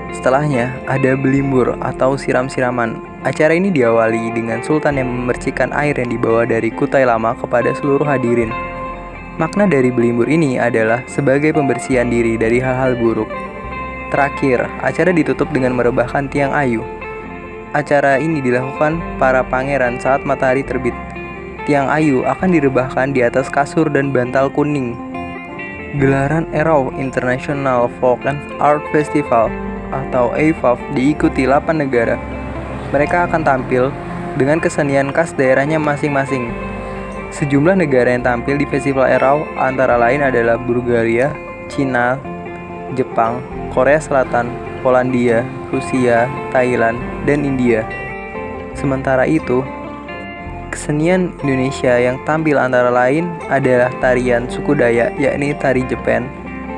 Setelahnya ada belimbur atau siram-siraman. Acara ini diawali dengan sultan yang memercikan air yang dibawa dari Kutai Lama kepada seluruh hadirin. Makna dari belimbur ini adalah sebagai pembersihan diri dari hal-hal buruk. Terakhir, acara ditutup dengan merebahkan tiang ayu. Acara ini dilakukan para pangeran saat matahari terbit. Tiang ayu akan direbahkan di atas kasur dan bantal kuning. Gelaran Erau International Folk and Art Festival atau EIFAF diikuti 8 negara. Mereka akan tampil dengan kesenian khas daerahnya masing-masing. Sejumlah negara yang tampil di Festival Erau antara lain adalah Bulgaria, Cina, Jepang, Korea Selatan, Polandia, Rusia, Thailand, dan India. Sementara itu, kesenian Indonesia yang tampil antara lain adalah tarian suku Dayak, yakni tari Jepen,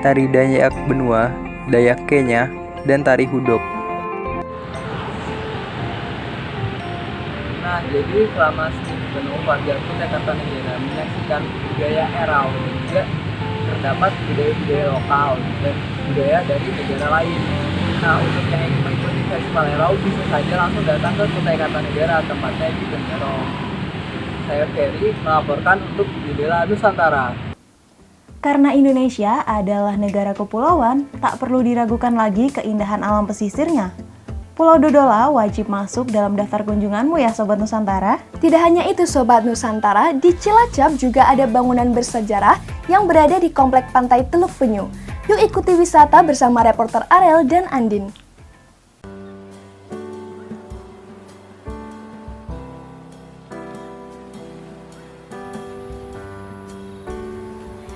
tari Dayak Benua, Dayak Kenya, dan tari Hudok. Nah, jadi selama seminggu penuh warga Kutai Kartanegara menyaksikan budaya Erau dan juga terdapat budaya-budaya lokal dan budaya dari negara lain. Nah, untuk yang ingin mengikuti Festival Erau bisa saja langsung datang ke Kutai Kartanegara, tempatnya di Benderong. Saya Ferry melaporkan untuk Jendela Nusantara. Karena Indonesia adalah negara kepulauan, tak perlu diragukan lagi keindahan alam pesisirnya. Pulau Dodola wajib masuk dalam daftar kunjunganmu ya Sobat Nusantara. Tidak hanya itu Sobat Nusantara, di Cilacap juga ada bangunan bersejarah yang berada di Komplek Pantai Teluk Penyu. Yuk ikuti wisata bersama reporter Arel dan Andin.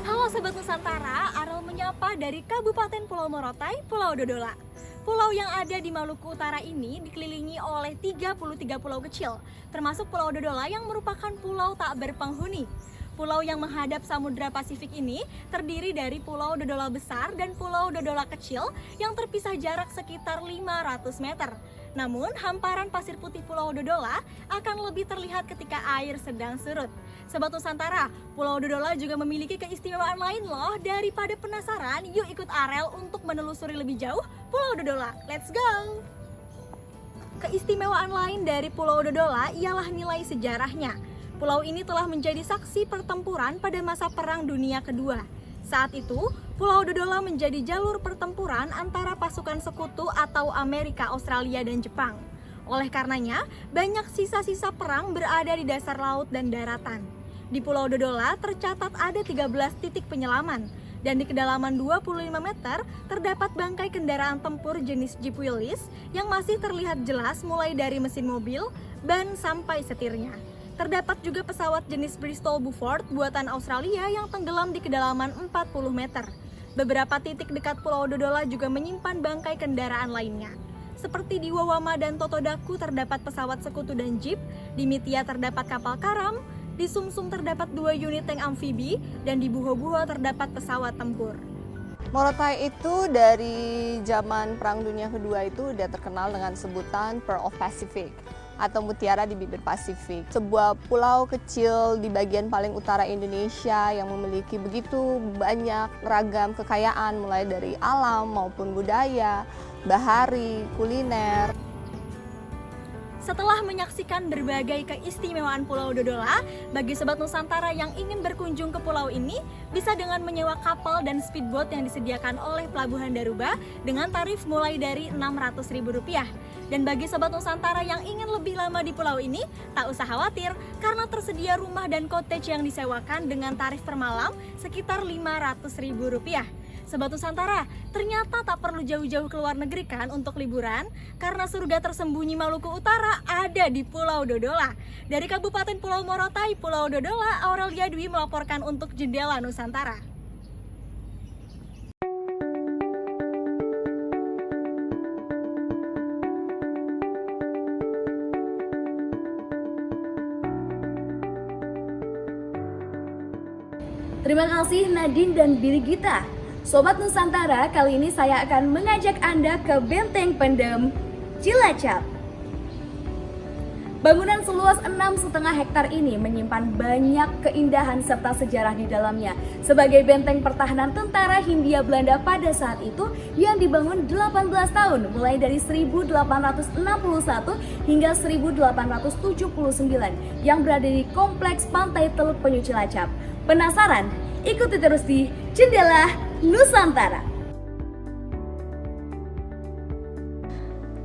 Halo Sobat Nusantara, Arel menyapa dari Kabupaten Pulau Morotai, Pulau Dodola. Pulau yang ada di Maluku Utara ini dikelilingi oleh 33 pulau kecil, termasuk Pulau Dodola yang merupakan pulau tak berpenghuni. Pulau yang menghadap Samudra Pasifik ini terdiri dari Pulau Dodola Besar dan Pulau Dodola Kecil yang terpisah jarak sekitar 500 meter. Namun, hamparan pasir putih Pulau Dodola akan lebih terlihat ketika air sedang surut. Sobat Nusantara, Pulau Dodola juga memiliki keistimewaan lain loh. Daripada penasaran, yuk ikut Arel untuk menelusuri lebih jauh Pulau Dodola. Let's go! Keistimewaan lain dari Pulau Dodola ialah nilai sejarahnya. Pulau ini telah menjadi saksi pertempuran pada masa Perang Dunia Kedua. Saat itu, Pulau Dodola menjadi jalur pertempuran antara pasukan sekutu atau Amerika, Australia, dan Jepang. Oleh karenanya, banyak sisa-sisa perang berada di dasar laut dan daratan. Di Pulau Dodola tercatat ada 13 titik penyelaman, dan di kedalaman 25 meter terdapat bangkai kendaraan tempur jenis Jeep Willys yang masih terlihat jelas mulai dari mesin mobil, ban, sampai setirnya. Terdapat juga pesawat jenis Bristol Beaufort buatan Australia yang tenggelam di kedalaman 40 meter. Beberapa titik dekat Pulau Dodola juga menyimpan bangkai kendaraan lainnya. Seperti di Wawama dan Totodaku terdapat pesawat sekutu dan jeep, di Mitia terdapat kapal karam, di Sumsum terdapat 2 unit tank amfibi, dan di Buho-Buho terdapat pesawat tempur. Morotai itu dari zaman Perang Dunia Kedua itu udah terkenal dengan sebutan Pearl of Pacific atau mutiara di bibir Pasifik. Sebuah pulau kecil di bagian paling utara Indonesia yang memiliki begitu banyak ragam kekayaan mulai dari alam maupun budaya, bahari, kuliner. Setelah menyaksikan berbagai keistimewaan Pulau Dodola, bagi Sobat Nusantara yang ingin berkunjung ke pulau ini, bisa dengan menyewa kapal dan speedboat yang disediakan oleh Pelabuhan Daruba dengan tarif mulai dari Rp600.000. Dan bagi Sobat Nusantara yang ingin lebih lama di pulau ini, tak usah khawatir karena tersedia rumah dan cottage yang disewakan dengan tarif per malam sekitar Rp500.000. Sobat Nusantara, ternyata tak perlu jauh-jauh ke luar negeri kan untuk liburan, karena surga tersembunyi Maluku Utara ada di Pulau Dodola. Dari Kabupaten Pulau Morotai, Pulau Dodola, Aurelia Dwi melaporkan untuk Jendela Nusantara. Terima kasih Nadine dan Birgita. Sobat Nusantara, kali ini saya akan mengajak Anda ke Benteng Pendem Cilacap. Bangunan seluas 6,5 hektar ini menyimpan banyak keindahan serta sejarah di dalamnya. Sebagai benteng pertahanan tentara Hindia Belanda pada saat itu yang dibangun 18 tahun, mulai dari 1861 hingga 1879 yang berada di Kompleks Pantai Teluk Penyu Cilacap. Penasaran? Ikuti terus di Jendela Nusantara.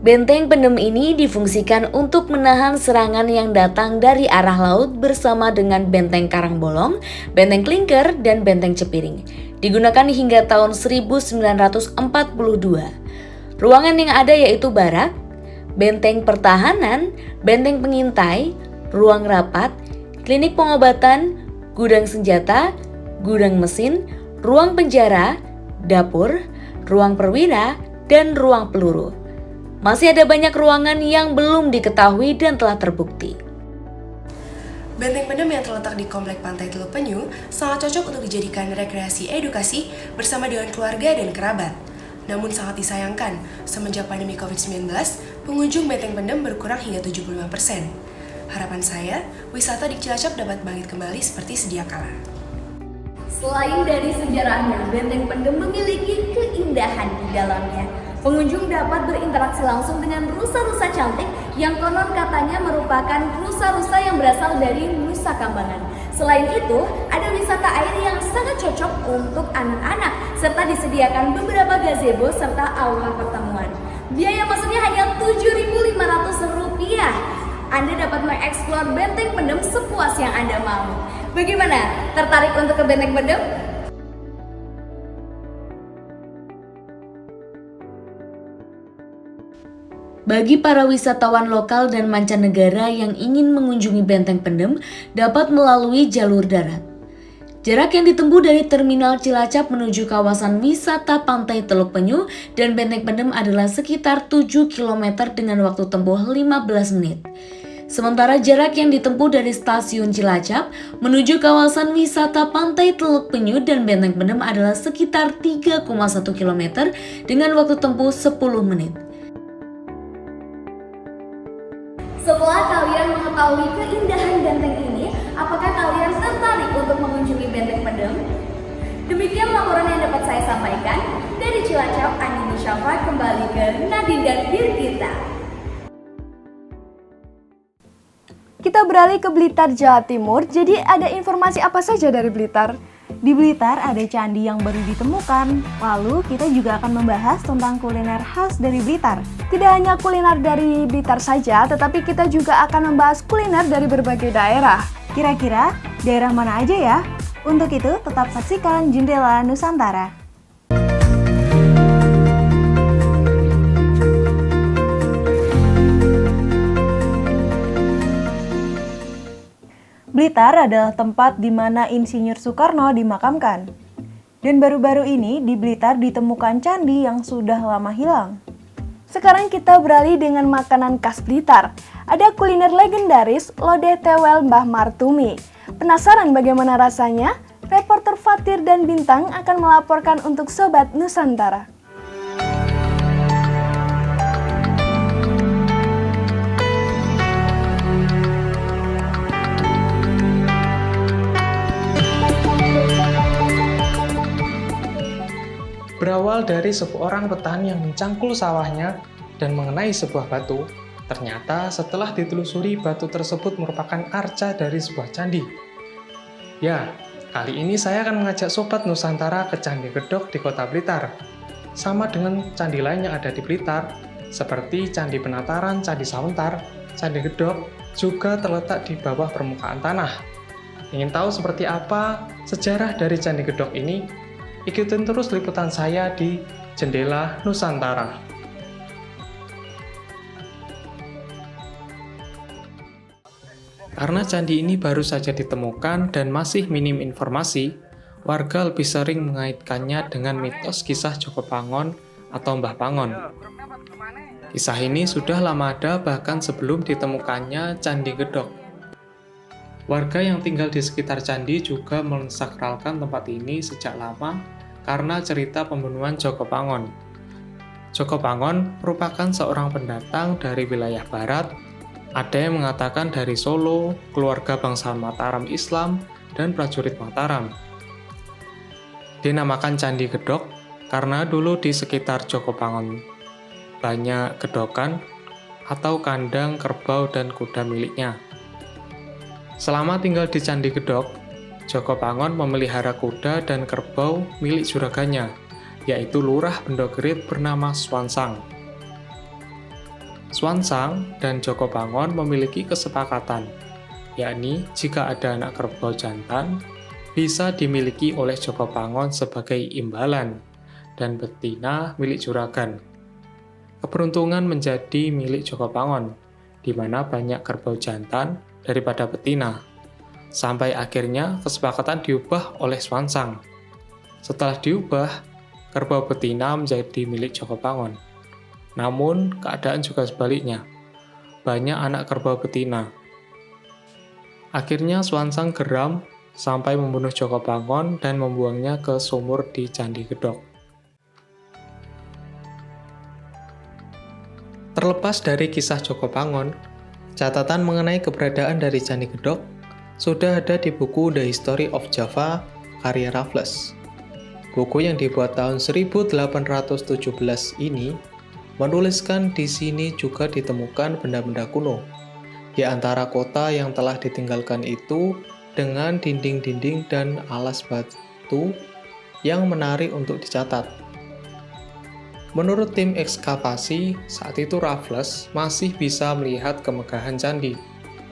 Benteng Pendem ini difungsikan untuk menahan serangan yang datang dari arah laut bersama dengan Benteng Karangbolong, Benteng Klingker, dan Benteng Cepiring. Digunakan hingga tahun 1942. Ruangan yang ada yaitu barak, benteng pertahanan, benteng pengintai, ruang rapat, klinik pengobatan, gudang senjata, gudang mesin, ruang penjara, dapur, ruang perwira, dan ruang peluru. Masih ada banyak ruangan yang belum diketahui dan telah terbukti. Benteng Pendem yang terletak di Komplek Pantai Teluk Penyu sangat cocok untuk dijadikan rekreasi edukasi bersama dengan keluarga dan kerabat. Namun sangat disayangkan, semenjak pandemi COVID-19, pengunjung Benteng Pendem berkurang hingga 75%. Harapan saya, wisata di Cilacap dapat bangkit kembali seperti sedia kala. Selain dari sejarahnya, Benteng Pendem memiliki keindahan di dalamnya. Pengunjung dapat berinteraksi langsung dengan rusa-rusa cantik yang konon katanya merupakan rusa-rusa yang berasal dari Nusa Kambangan. Selain itu, ada wisata air yang sangat cocok untuk anak-anak, serta disediakan beberapa gazebo serta aula pertemuan. Biaya masuknya hanya Rp7.500. Anda dapat mengeksplor Benteng Pendem sepuas yang Anda mau. Bagaimana? Tertarik untuk ke Benteng Pendem? Bagi para wisatawan lokal dan mancanegara yang ingin mengunjungi Benteng Pendem dapat melalui jalur darat. Jarak yang ditempuh dari Terminal Cilacap menuju kawasan wisata Pantai Teluk Penyu dan Benteng Pendem adalah sekitar 7 km dengan waktu tempuh 15 menit. Sementara jarak yang ditempuh dari stasiun Cilacap menuju kawasan wisata Pantai Teluk Penyu dan Benteng Pendem adalah sekitar 3,1 km dengan waktu tempuh 10 menit. Setelah kalian mengetahui keindahan benteng ini, apakah kalian tertarik untuk mengunjungi Benteng Pendem? Demikian laporan yang dapat saya sampaikan. Dari Cilacap, Andi Syafa kembali ke Nadine dan Birgita. Kita beralih ke Blitar, Jawa Timur. Jadi ada informasi apa saja dari Blitar? Di Blitar ada candi yang baru ditemukan. Lalu kita juga akan membahas tentang kuliner khas dari Blitar. Tidak hanya kuliner dari Blitar saja, tetapi kita juga akan membahas kuliner dari berbagai daerah. Kira-kira daerah mana aja ya? Untuk itu tetap saksikan Jendela Nusantara. Blitar adalah tempat di mana Insinyur Soekarno dimakamkan. Dan baru-baru ini di Blitar ditemukan candi yang sudah lama hilang. Sekarang kita beralih dengan makanan khas Blitar. Ada kuliner legendaris lodeh tewel Mbah Martumi. Penasaran bagaimana rasanya? Reporter Fatir dan Bintang akan melaporkan untuk Sobat Nusantara. Berawal dari seorang petani yang mencangkul sawahnya dan mengenai sebuah batu, ternyata setelah ditelusuri batu tersebut merupakan arca dari sebuah candi. Ya, kali ini saya akan mengajak Sobat Nusantara ke Candi Gedok di Kota Blitar. Sama dengan candi lain yang ada di Blitar, seperti Candi Penataran, Candi Sawentar, Candi Gedok juga terletak di bawah permukaan tanah. Ingin tahu seperti apa sejarah dari Candi Gedok ini? Ikutin terus liputan saya di Jendela Nusantara. Karena candi ini baru saja ditemukan dan masih minim informasi, warga lebih sering mengaitkannya dengan mitos kisah Joko Pangon atau Mbah Pangon. Kisah ini sudah lama ada bahkan sebelum ditemukannya Candi Gedok. Warga yang tinggal di sekitar candi juga mensakralkan tempat ini sejak lama karena cerita pembunuhan Joko Pangon. Joko Pangon merupakan seorang pendatang dari wilayah barat. Ada yang mengatakan dari Solo, keluarga bangsawan Mataram Islam, dan prajurit Mataram. Dinamakan Candi Gedok karena dulu di sekitar Joko Pangon banyak gedokan atau kandang kerbau dan kuda miliknya. Selama tinggal di Candi Gedok, Joko Pangon memelihara kuda dan kerbau milik juraganya, yaitu Lurah Bendogerit bernama Swansang. Swansang dan Joko Pangon memiliki kesepakatan, yakni jika ada anak kerbau jantan, bisa dimiliki oleh Joko Pangon sebagai imbalan, dan betina milik juragan. Keberuntungan menjadi milik Joko Pangon, di mana banyak kerbau jantan daripada betina, sampai akhirnya kesepakatan diubah oleh Swansang. Setelah diubah, kerbau betina menjadi milik Joko Pangon. Namun, keadaan juga sebaliknya. Banyak anak kerbau betina. Akhirnya Swansang geram sampai membunuh Joko Pangon dan membuangnya ke sumur di Candi Gedok. Terlepas dari kisah Joko Pangon, catatan mengenai keberadaan dari Candi Gedok sudah ada di buku The History of Java karya Raffles. Buku yang dibuat tahun 1817 ini menuliskan di sini juga ditemukan benda-benda kuno. Di antara kota yang telah ditinggalkan itu dengan dinding-dinding dan alas batu yang menarik untuk dicatat. Menurut tim ekskavasi, saat itu Raffles masih bisa melihat kemegahan candi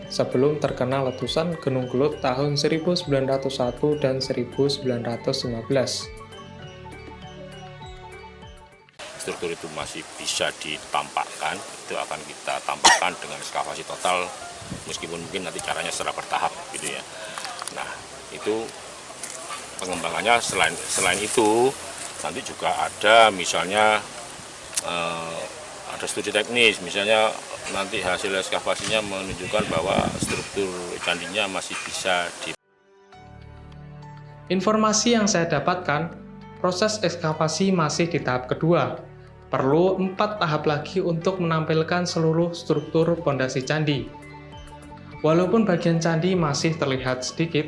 sebelum terkena letusan Gunung Gelut tahun 1901 dan 1915. Struktur itu masih bisa ditampakkan, itu akan kita tampakkan dengan ekskavasi total, meskipun mungkin nanti caranya secara bertahap gitu ya. Nah, itu pengembangannya selain itu nanti juga ada misalnya ada studi teknis, misalnya nanti hasil ekskavasinya menunjukkan bahwa struktur candinya masih bisa di. Informasi yang saya dapatkan, proses ekskavasi masih di tahap kedua. Perlu 4 tahap lagi untuk menampilkan seluruh struktur pondasi candi. Walaupun bagian candi masih terlihat sedikit,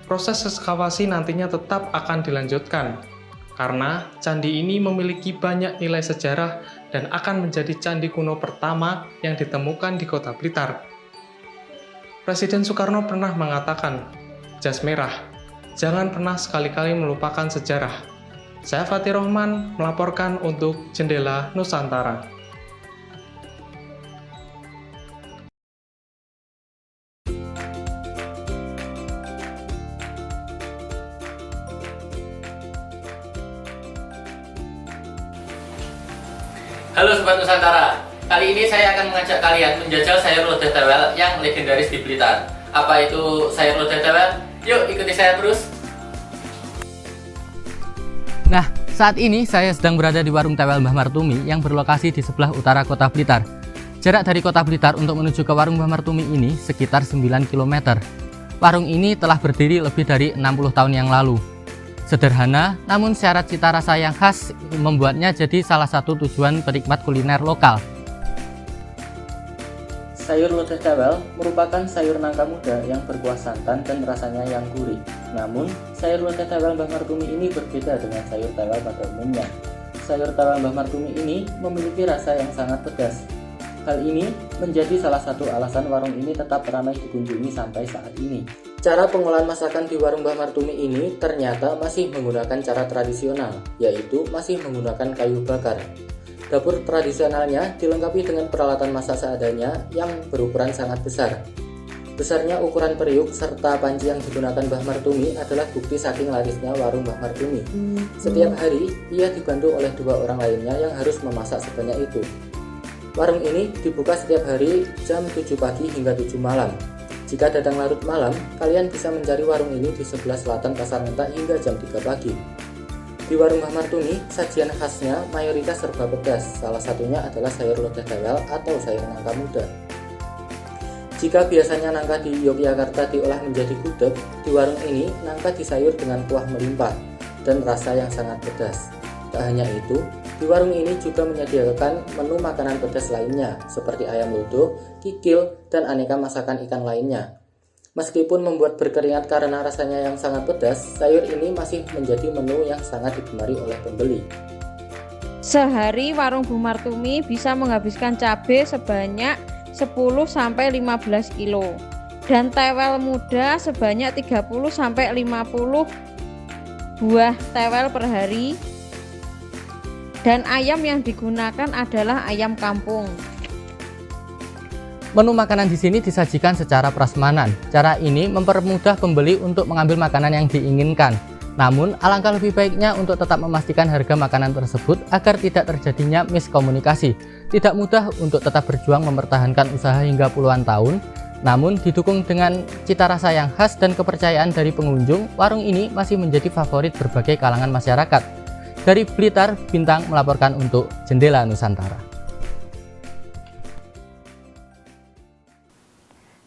proses ekskavasi nantinya tetap akan dilanjutkan, karena candi ini memiliki banyak nilai sejarah dan akan menjadi candi kuno pertama yang ditemukan di Kota Blitar. Presiden Soekarno pernah mengatakan, "Jas merah, jangan pernah sekali-kali melupakan sejarah." Saya Fatir Rahman melaporkan untuk Jendela Nusantara. Halo Sobat Nusantara, kali ini saya akan mengajak kalian menjajal sayur lodeh tewel yang legendaris di Blitar. Apa itu sayur lodeh tewel? Yuk ikuti saya terus. Nah, Saat ini saya sedang berada di warung tewel Mbah Martumi yang berlokasi di sebelah utara kota Blitar. Jarak dari kota Blitar untuk menuju ke warung Mbah Martumi ini sekitar 9 km. Warung ini telah berdiri lebih dari 60 tahun yang lalu. Sederhana, namun syarat cita rasa yang khas membuatnya jadi salah satu tujuan penikmat kuliner lokal. Sayur lodeh tewel merupakan sayur nangka muda yang berkuah santan dan rasanya yang gurih. Namun, sayur lodeh tewel Mbah Martumi ini berbeda dengan sayur tewel pada umumnya. Sayur tewel Mbah Martumi ini memiliki rasa yang sangat pedas. Hal ini menjadi salah satu alasan warung ini tetap ramai dikunjungi sampai saat ini. Cara pengolahan masakan di warung Mbah Martumi ini ternyata masih menggunakan cara tradisional, yaitu masih menggunakan kayu bakar. Dapur tradisionalnya dilengkapi dengan peralatan masak seadanya yang berukuran sangat besar. Besarnya ukuran periuk serta panci yang digunakan Mbah Martumi adalah bukti saking larisnya warung Mbah Martumi. Setiap hari, ia dibantu oleh 2 orang lainnya yang harus memasak sebanyak itu. Warung ini dibuka setiap hari jam 7 pagi hingga 7 malam. Jika datang larut malam, kalian bisa mencari warung ini di sebelah selatan Pasar Mentak hingga jam 3 pagi. Di warung Mbah Martumi, sajian khasnya mayoritas serba pedas, salah satunya adalah sayur lodeh tewel atau sayur nangka muda. Jika biasanya nangka di Yogyakarta diolah menjadi gudeg, di warung ini nangka disayur dengan kuah melimpah dan rasa yang sangat pedas. Tak hanya itu, di warung ini juga menyediakan menu makanan pedas lainnya, seperti ayam lodo, kikil, dan aneka masakan ikan lainnya. Meskipun membuat berkeringat karena rasanya yang sangat pedas, sayur ini masih menjadi menu yang sangat digemari oleh pembeli. Sehari warung Bu Martumi bisa menghabiskan cabai sebanyak 10-15 kilo dan tewel muda sebanyak 30-50 buah tewel per hari, dan ayam yang digunakan adalah ayam kampung. Menu makanan di sini disajikan secara prasmanan. Cara ini mempermudah pembeli untuk mengambil makanan yang diinginkan. Namun, alangkah lebih baiknya untuk tetap memastikan harga makanan tersebut agar tidak terjadinya miskomunikasi. Tidak mudah untuk tetap berjuang mempertahankan usaha hingga puluhan tahun. Namun, didukung dengan cita rasa yang khas dan kepercayaan dari pengunjung, warung ini masih menjadi favorit berbagai kalangan masyarakat. Dari Blitar, Bintang melaporkan untuk Jendela Nusantara.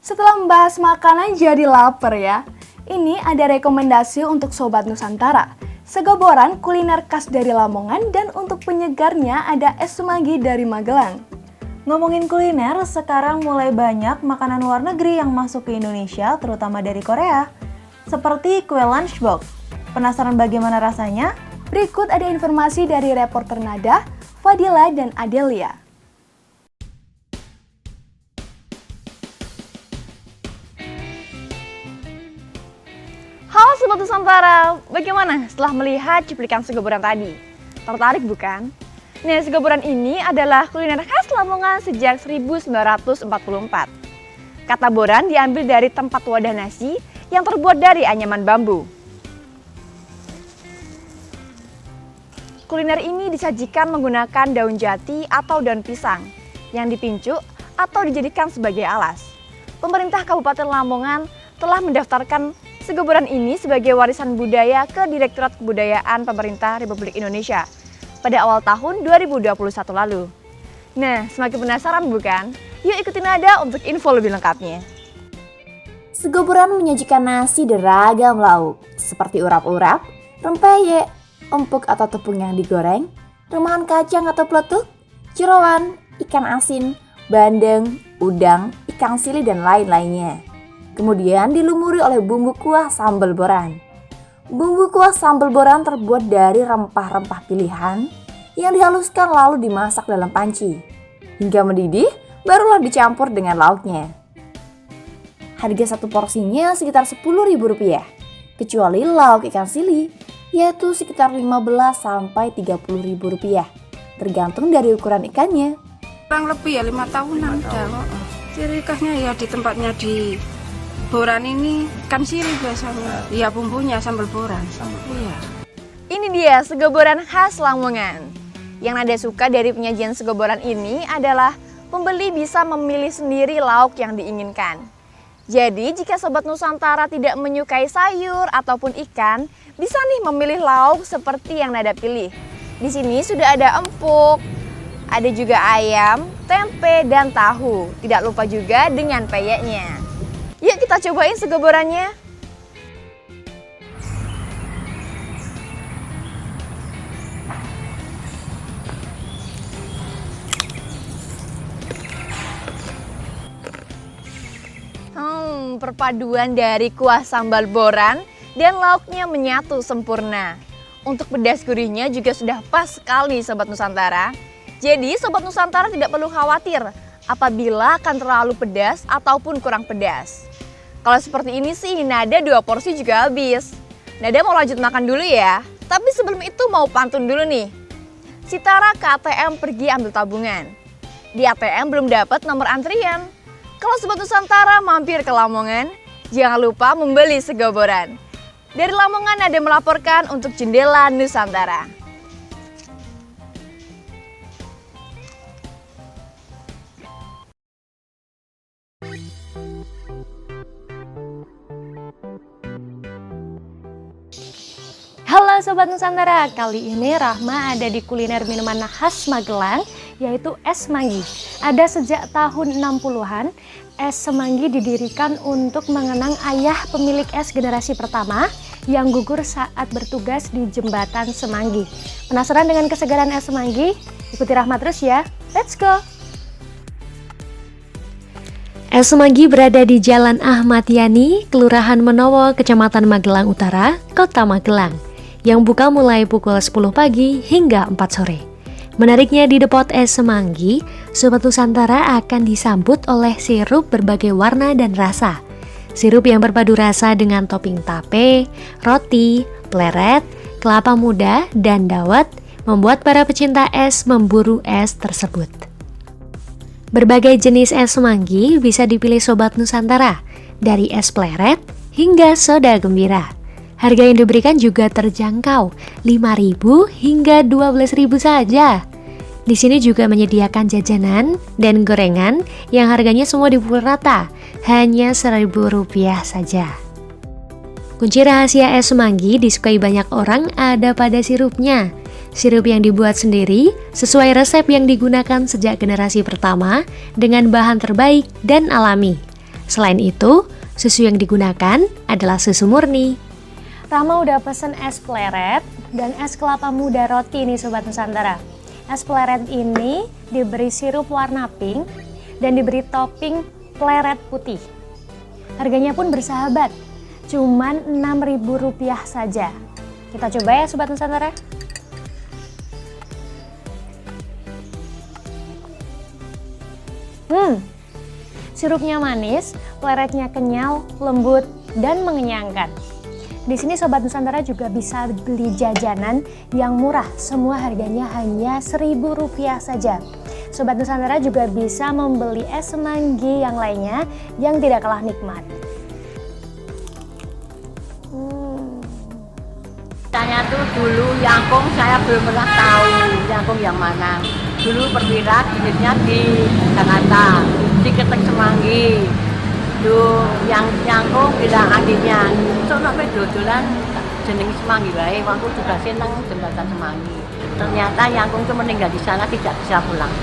Setelah membahas makanan jadi lapar ya. Ini ada rekomendasi untuk Sobat Nusantara. Segoboran kuliner khas dari Lamongan dan untuk penyegarnya ada es semanggi dari Magelang. Ngomongin kuliner, sekarang mulai banyak makanan luar negeri yang masuk ke Indonesia, terutama dari Korea. Seperti kue lunchbox. Penasaran bagaimana rasanya? Berikut ada informasi dari reporter Nada, Fadila, dan Adelia. Halo Sobat Nusantara, bagaimana setelah melihat cuplikan segoboran tadi? Tertarik bukan? Nah, segoboran ini adalah kuliner khas Lamongan sejak 1944. Kata boran diambil dari tempat wadah nasi yang terbuat dari anyaman bambu. Kuliner ini disajikan menggunakan daun jati atau daun pisang yang dipincuk atau dijadikan sebagai alas. Pemerintah Kabupaten Lamongan telah mendaftarkan segoboran ini sebagai warisan budaya ke Direktorat Kebudayaan Pemerintah Republik Indonesia pada awal tahun 2021 lalu. Nah, semakin penasaran bukan? Yuk ikutin Nada untuk info lebih lengkapnya. Segoboran menyajikan nasi beragam lauk, seperti urap-urap, rempeyek, empuk atau tepung yang digoreng, remahan kacang atau peletuk, jeroan, ikan asin, bandeng, udang, ikan sili, dan lain-lainnya. Kemudian dilumuri oleh bumbu kuah sambal boran. Bumbu kuah sambal boran terbuat dari rempah-rempah pilihan yang dihaluskan lalu dimasak dalam panci. Hingga mendidih, barulah dicampur dengan lauknya. Harga satu porsinya sekitar Rp10.000, kecuali lauk ikan sili, yaitu sekitar Rp15.000–Rp30.000, tergantung dari ukuran ikannya. Kurang lebih ya 5 tahunan udah. Ciri khasnya ya di tempatnya di boran ini ikan sili biasanya. Iya, bumbunya sambal boran. Iya. Ini dia segoboran khas Lamongan. Yang Nada suka dari penyajian segoboran ini adalah pembeli bisa memilih sendiri lauk yang diinginkan. Jadi jika Sobat Nusantara tidak menyukai sayur ataupun ikan, bisa nih memilih lauk seperti yang Nada pilih. Di sini sudah ada empuk, ada juga ayam, tempe, dan tahu. Tidak lupa juga dengan peyeknya. Yuk kita cobain segoborannya. Perpaduan dari kuah sambal boran dan lauknya menyatu sempurna. Untuk pedas gurihnya juga sudah pas sekali Sobat Nusantara. Jadi Sobat Nusantara tidak perlu khawatir apabila akan terlalu pedas ataupun kurang pedas. Kalau seperti ini sih Nada 2 porsi juga habis. Nada mau lanjut makan dulu ya. Tapi sebelum itu mau pantun dulu nih. Sitara ke ATM pergi ambil tabungan. Di ATM belum dapat nomor antrian. Kalau Sobat Nusantara mampir ke Lamongan, jangan lupa membeli segoboran. Dari Lamongan Nada melaporkan untuk Jendela Nusantara. Halo Sobat Nusantara, kali ini Rahma ada di kuliner minuman khas Magelang, yaitu es semanggi. Ada sejak tahun 60-an, es semanggi didirikan untuk mengenang ayah pemilik es generasi pertama yang gugur saat bertugas di Jembatan Semanggi. Penasaran dengan kesegaran es semanggi? Ikuti Rahma terus ya, let's go! Es semanggi berada di Jalan Ahmad Yani, Kelurahan Menowo, Kecamatan Magelang Utara, Kota Magelang, yang buka mulai pukul 10 pagi hingga 4 sore. Menariknya di depot es semanggi, Sobat Nusantara akan disambut oleh sirup berbagai warna dan rasa. Sirup yang berpadu rasa dengan topping tape, roti, pleret, kelapa muda, dan dawet membuat para pecinta es memburu es tersebut. Berbagai jenis es semanggi bisa dipilih Sobat Nusantara, dari es pleret hingga soda gembira. Harga yang diberikan juga terjangkau, 5.000 hingga 12.000 saja. Di sini juga menyediakan jajanan dan gorengan yang harganya semua dipukul rata, hanya Rp1.000 saja. Kunci rahasia es semanggi disukai banyak orang ada pada sirupnya. Sirup yang dibuat sendiri sesuai resep yang digunakan sejak generasi pertama dengan bahan terbaik dan alami. Selain itu, susu yang digunakan adalah susu murni. Rahma udah pesen es pleret dan es kelapa muda roti nih Sobat Nusantara. Es pleret ini diberi sirup warna pink dan diberi topping pleret putih. Harganya pun bersahabat, cuman Rp6.000 saja. Kita coba ya Sobat Nusantara. Sirupnya manis, pleretnya kenyal, lembut, dan mengenyangkan. Di sini Sobat Nusantara juga bisa beli jajanan yang murah, semua harganya hanya Rp1.000 saja. Sobat Nusantara juga bisa membeli es semanggi yang lainnya yang tidak kalah nikmat. Saya tuh dulu Yangkung saya belum pernah tahu Yangkung yang mana. Dulu perwira jenisnya di Jakarta, di Ketek Semanggi. Duh, yang Yangkung bilang adiknya, sono pe dodolan jeneng Semanggi wae, waktu juga seneng Jembatan Semanggi. Ternyata Yangkung itu meninggal di sana, tidak bisa pulang.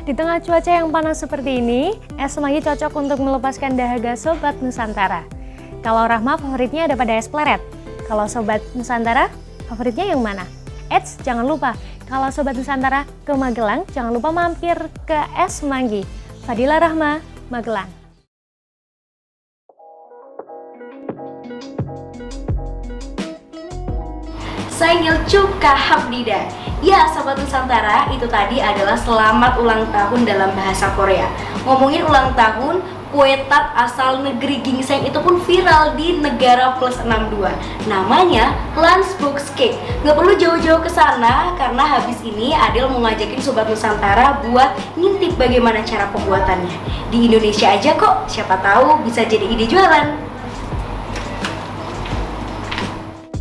Di tengah cuaca yang panas seperti ini, es semanggi cocok untuk melepaskan dahaga Sobat Nusantara. Kalau Rahma favoritnya ada pada es pleret. Kalau Sobat Nusantara favoritnya yang mana? Eits, jangan lupa, kalau Sobat Nusantara ke Magelang, jangan lupa mampir ke es semanggi. Fadila Rahma, Magelang. Saingil Cuka Habdida. Ya, Sobat Nusantara, itu tadi adalah selamat ulang tahun dalam bahasa Korea. Ngomongin ulang tahun, kue tart asal negeri gingseng itu pun viral di negara plus 62. Namanya Lunchbox Cake. Nggak perlu jauh-jauh ke sana karena habis ini Adel mau ngajakin Sobat Nusantara buat ngintip bagaimana cara pembuatannya. Di Indonesia aja kok, siapa tahu bisa jadi ide jualan.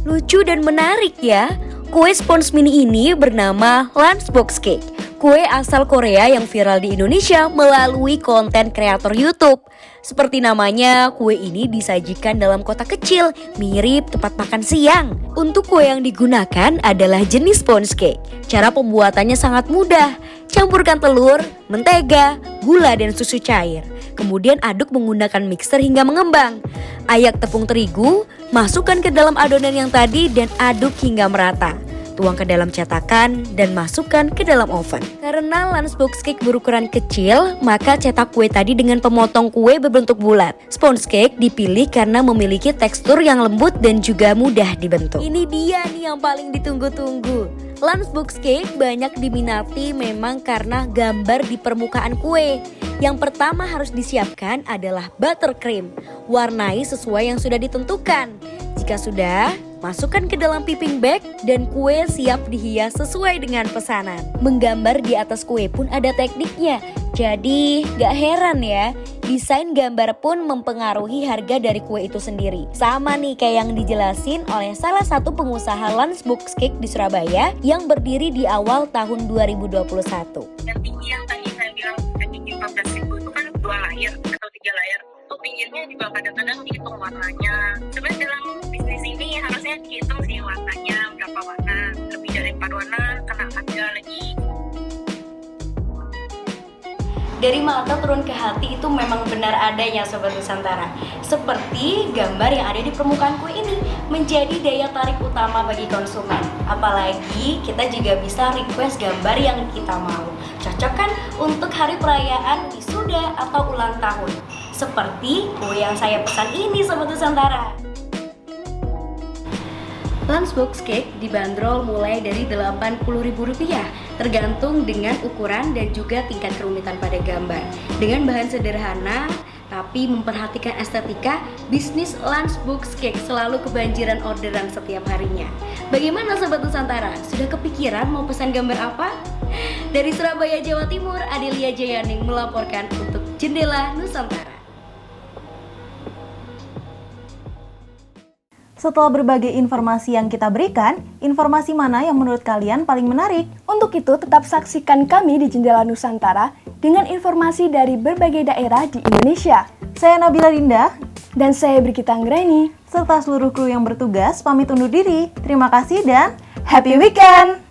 Lucu dan menarik ya. Kue spons mini ini bernama Lunchbox Cake. kue asal Korea yang viral di Indonesia melalui konten kreator YouTube. Seperti namanya, kue ini disajikan dalam kotak kecil, mirip tempat makan siang. Untuk kue yang digunakan adalah jenis sponge cake. Cara pembuatannya sangat mudah. Campurkan telur, mentega, gula, dan susu cair. Kemudian aduk menggunakan mixer hingga mengembang. Ayak tepung terigu, masukkan ke dalam adonan yang tadi dan aduk hingga merata. Tuang ke dalam cetakan dan masukkan ke dalam oven. Karena lunchbox cake berukuran kecil, maka cetak kue tadi dengan pemotong kue berbentuk bulat. Sponge cake dipilih karena memiliki tekstur yang lembut dan juga mudah dibentuk. Ini dia nih yang paling ditunggu-tunggu. Lunchbox cake banyak diminati memang karena gambar di permukaan kue. Yang pertama harus disiapkan adalah buttercream. Warnai sesuai yang sudah ditentukan. Jika sudah, masukkan ke dalam piping bag dan kue siap dihias sesuai dengan pesanan. Menggambar di atas kue pun ada tekniknya. Jadi gak heran ya, desain gambar pun mempengaruhi harga dari kue itu sendiri. Sama nih kayak yang dijelasin oleh salah satu pengusaha lunchbox cake di Surabaya yang berdiri di awal tahun 2021. Yang tinggi yang tadi saya bilang tinggi 14.000 itu kan 2 layer atau 3 layer. Untuk pinggirnya juga kadang-kadang dihitung warnanya. Sebenarnya dalam bisnis ini harusnya dihitung sih warnanya, berapa warna. Lebih dari 4 warna kena harga lagi. Dari mata turun ke hati itu memang benar adanya Sobat Nusantara. Seperti gambar yang ada di permukaan kue ini menjadi daya tarik utama bagi konsumen. Apalagi kita juga bisa request gambar yang kita mau. Cocok kan untuk hari perayaan wisuda atau ulang tahun. Seperti kue yang saya pesan ini Sobat Nusantara. Lunchbox cake dibanderol mulai dari Rp80.000, tergantung dengan ukuran dan juga tingkat kerumitan pada gambar. Dengan bahan sederhana, tapi memperhatikan estetika, bisnis lunchbox cake selalu kebanjiran orderan setiap harinya. Bagaimana Sobat Nusantara? Sudah kepikiran mau pesan gambar apa? Dari Surabaya, Jawa Timur, Adelia Jayaning melaporkan untuk Jendela Nusantara. Setelah berbagai informasi yang kita berikan, informasi mana yang menurut kalian paling menarik? Untuk itu, tetap saksikan kami di Jendela Nusantara dengan informasi dari berbagai daerah di Indonesia. Saya Nabila Dinda. Dan saya Brigita Anggreni. Serta seluruh kru yang bertugas pamit undur diri. Terima kasih dan happy weekend!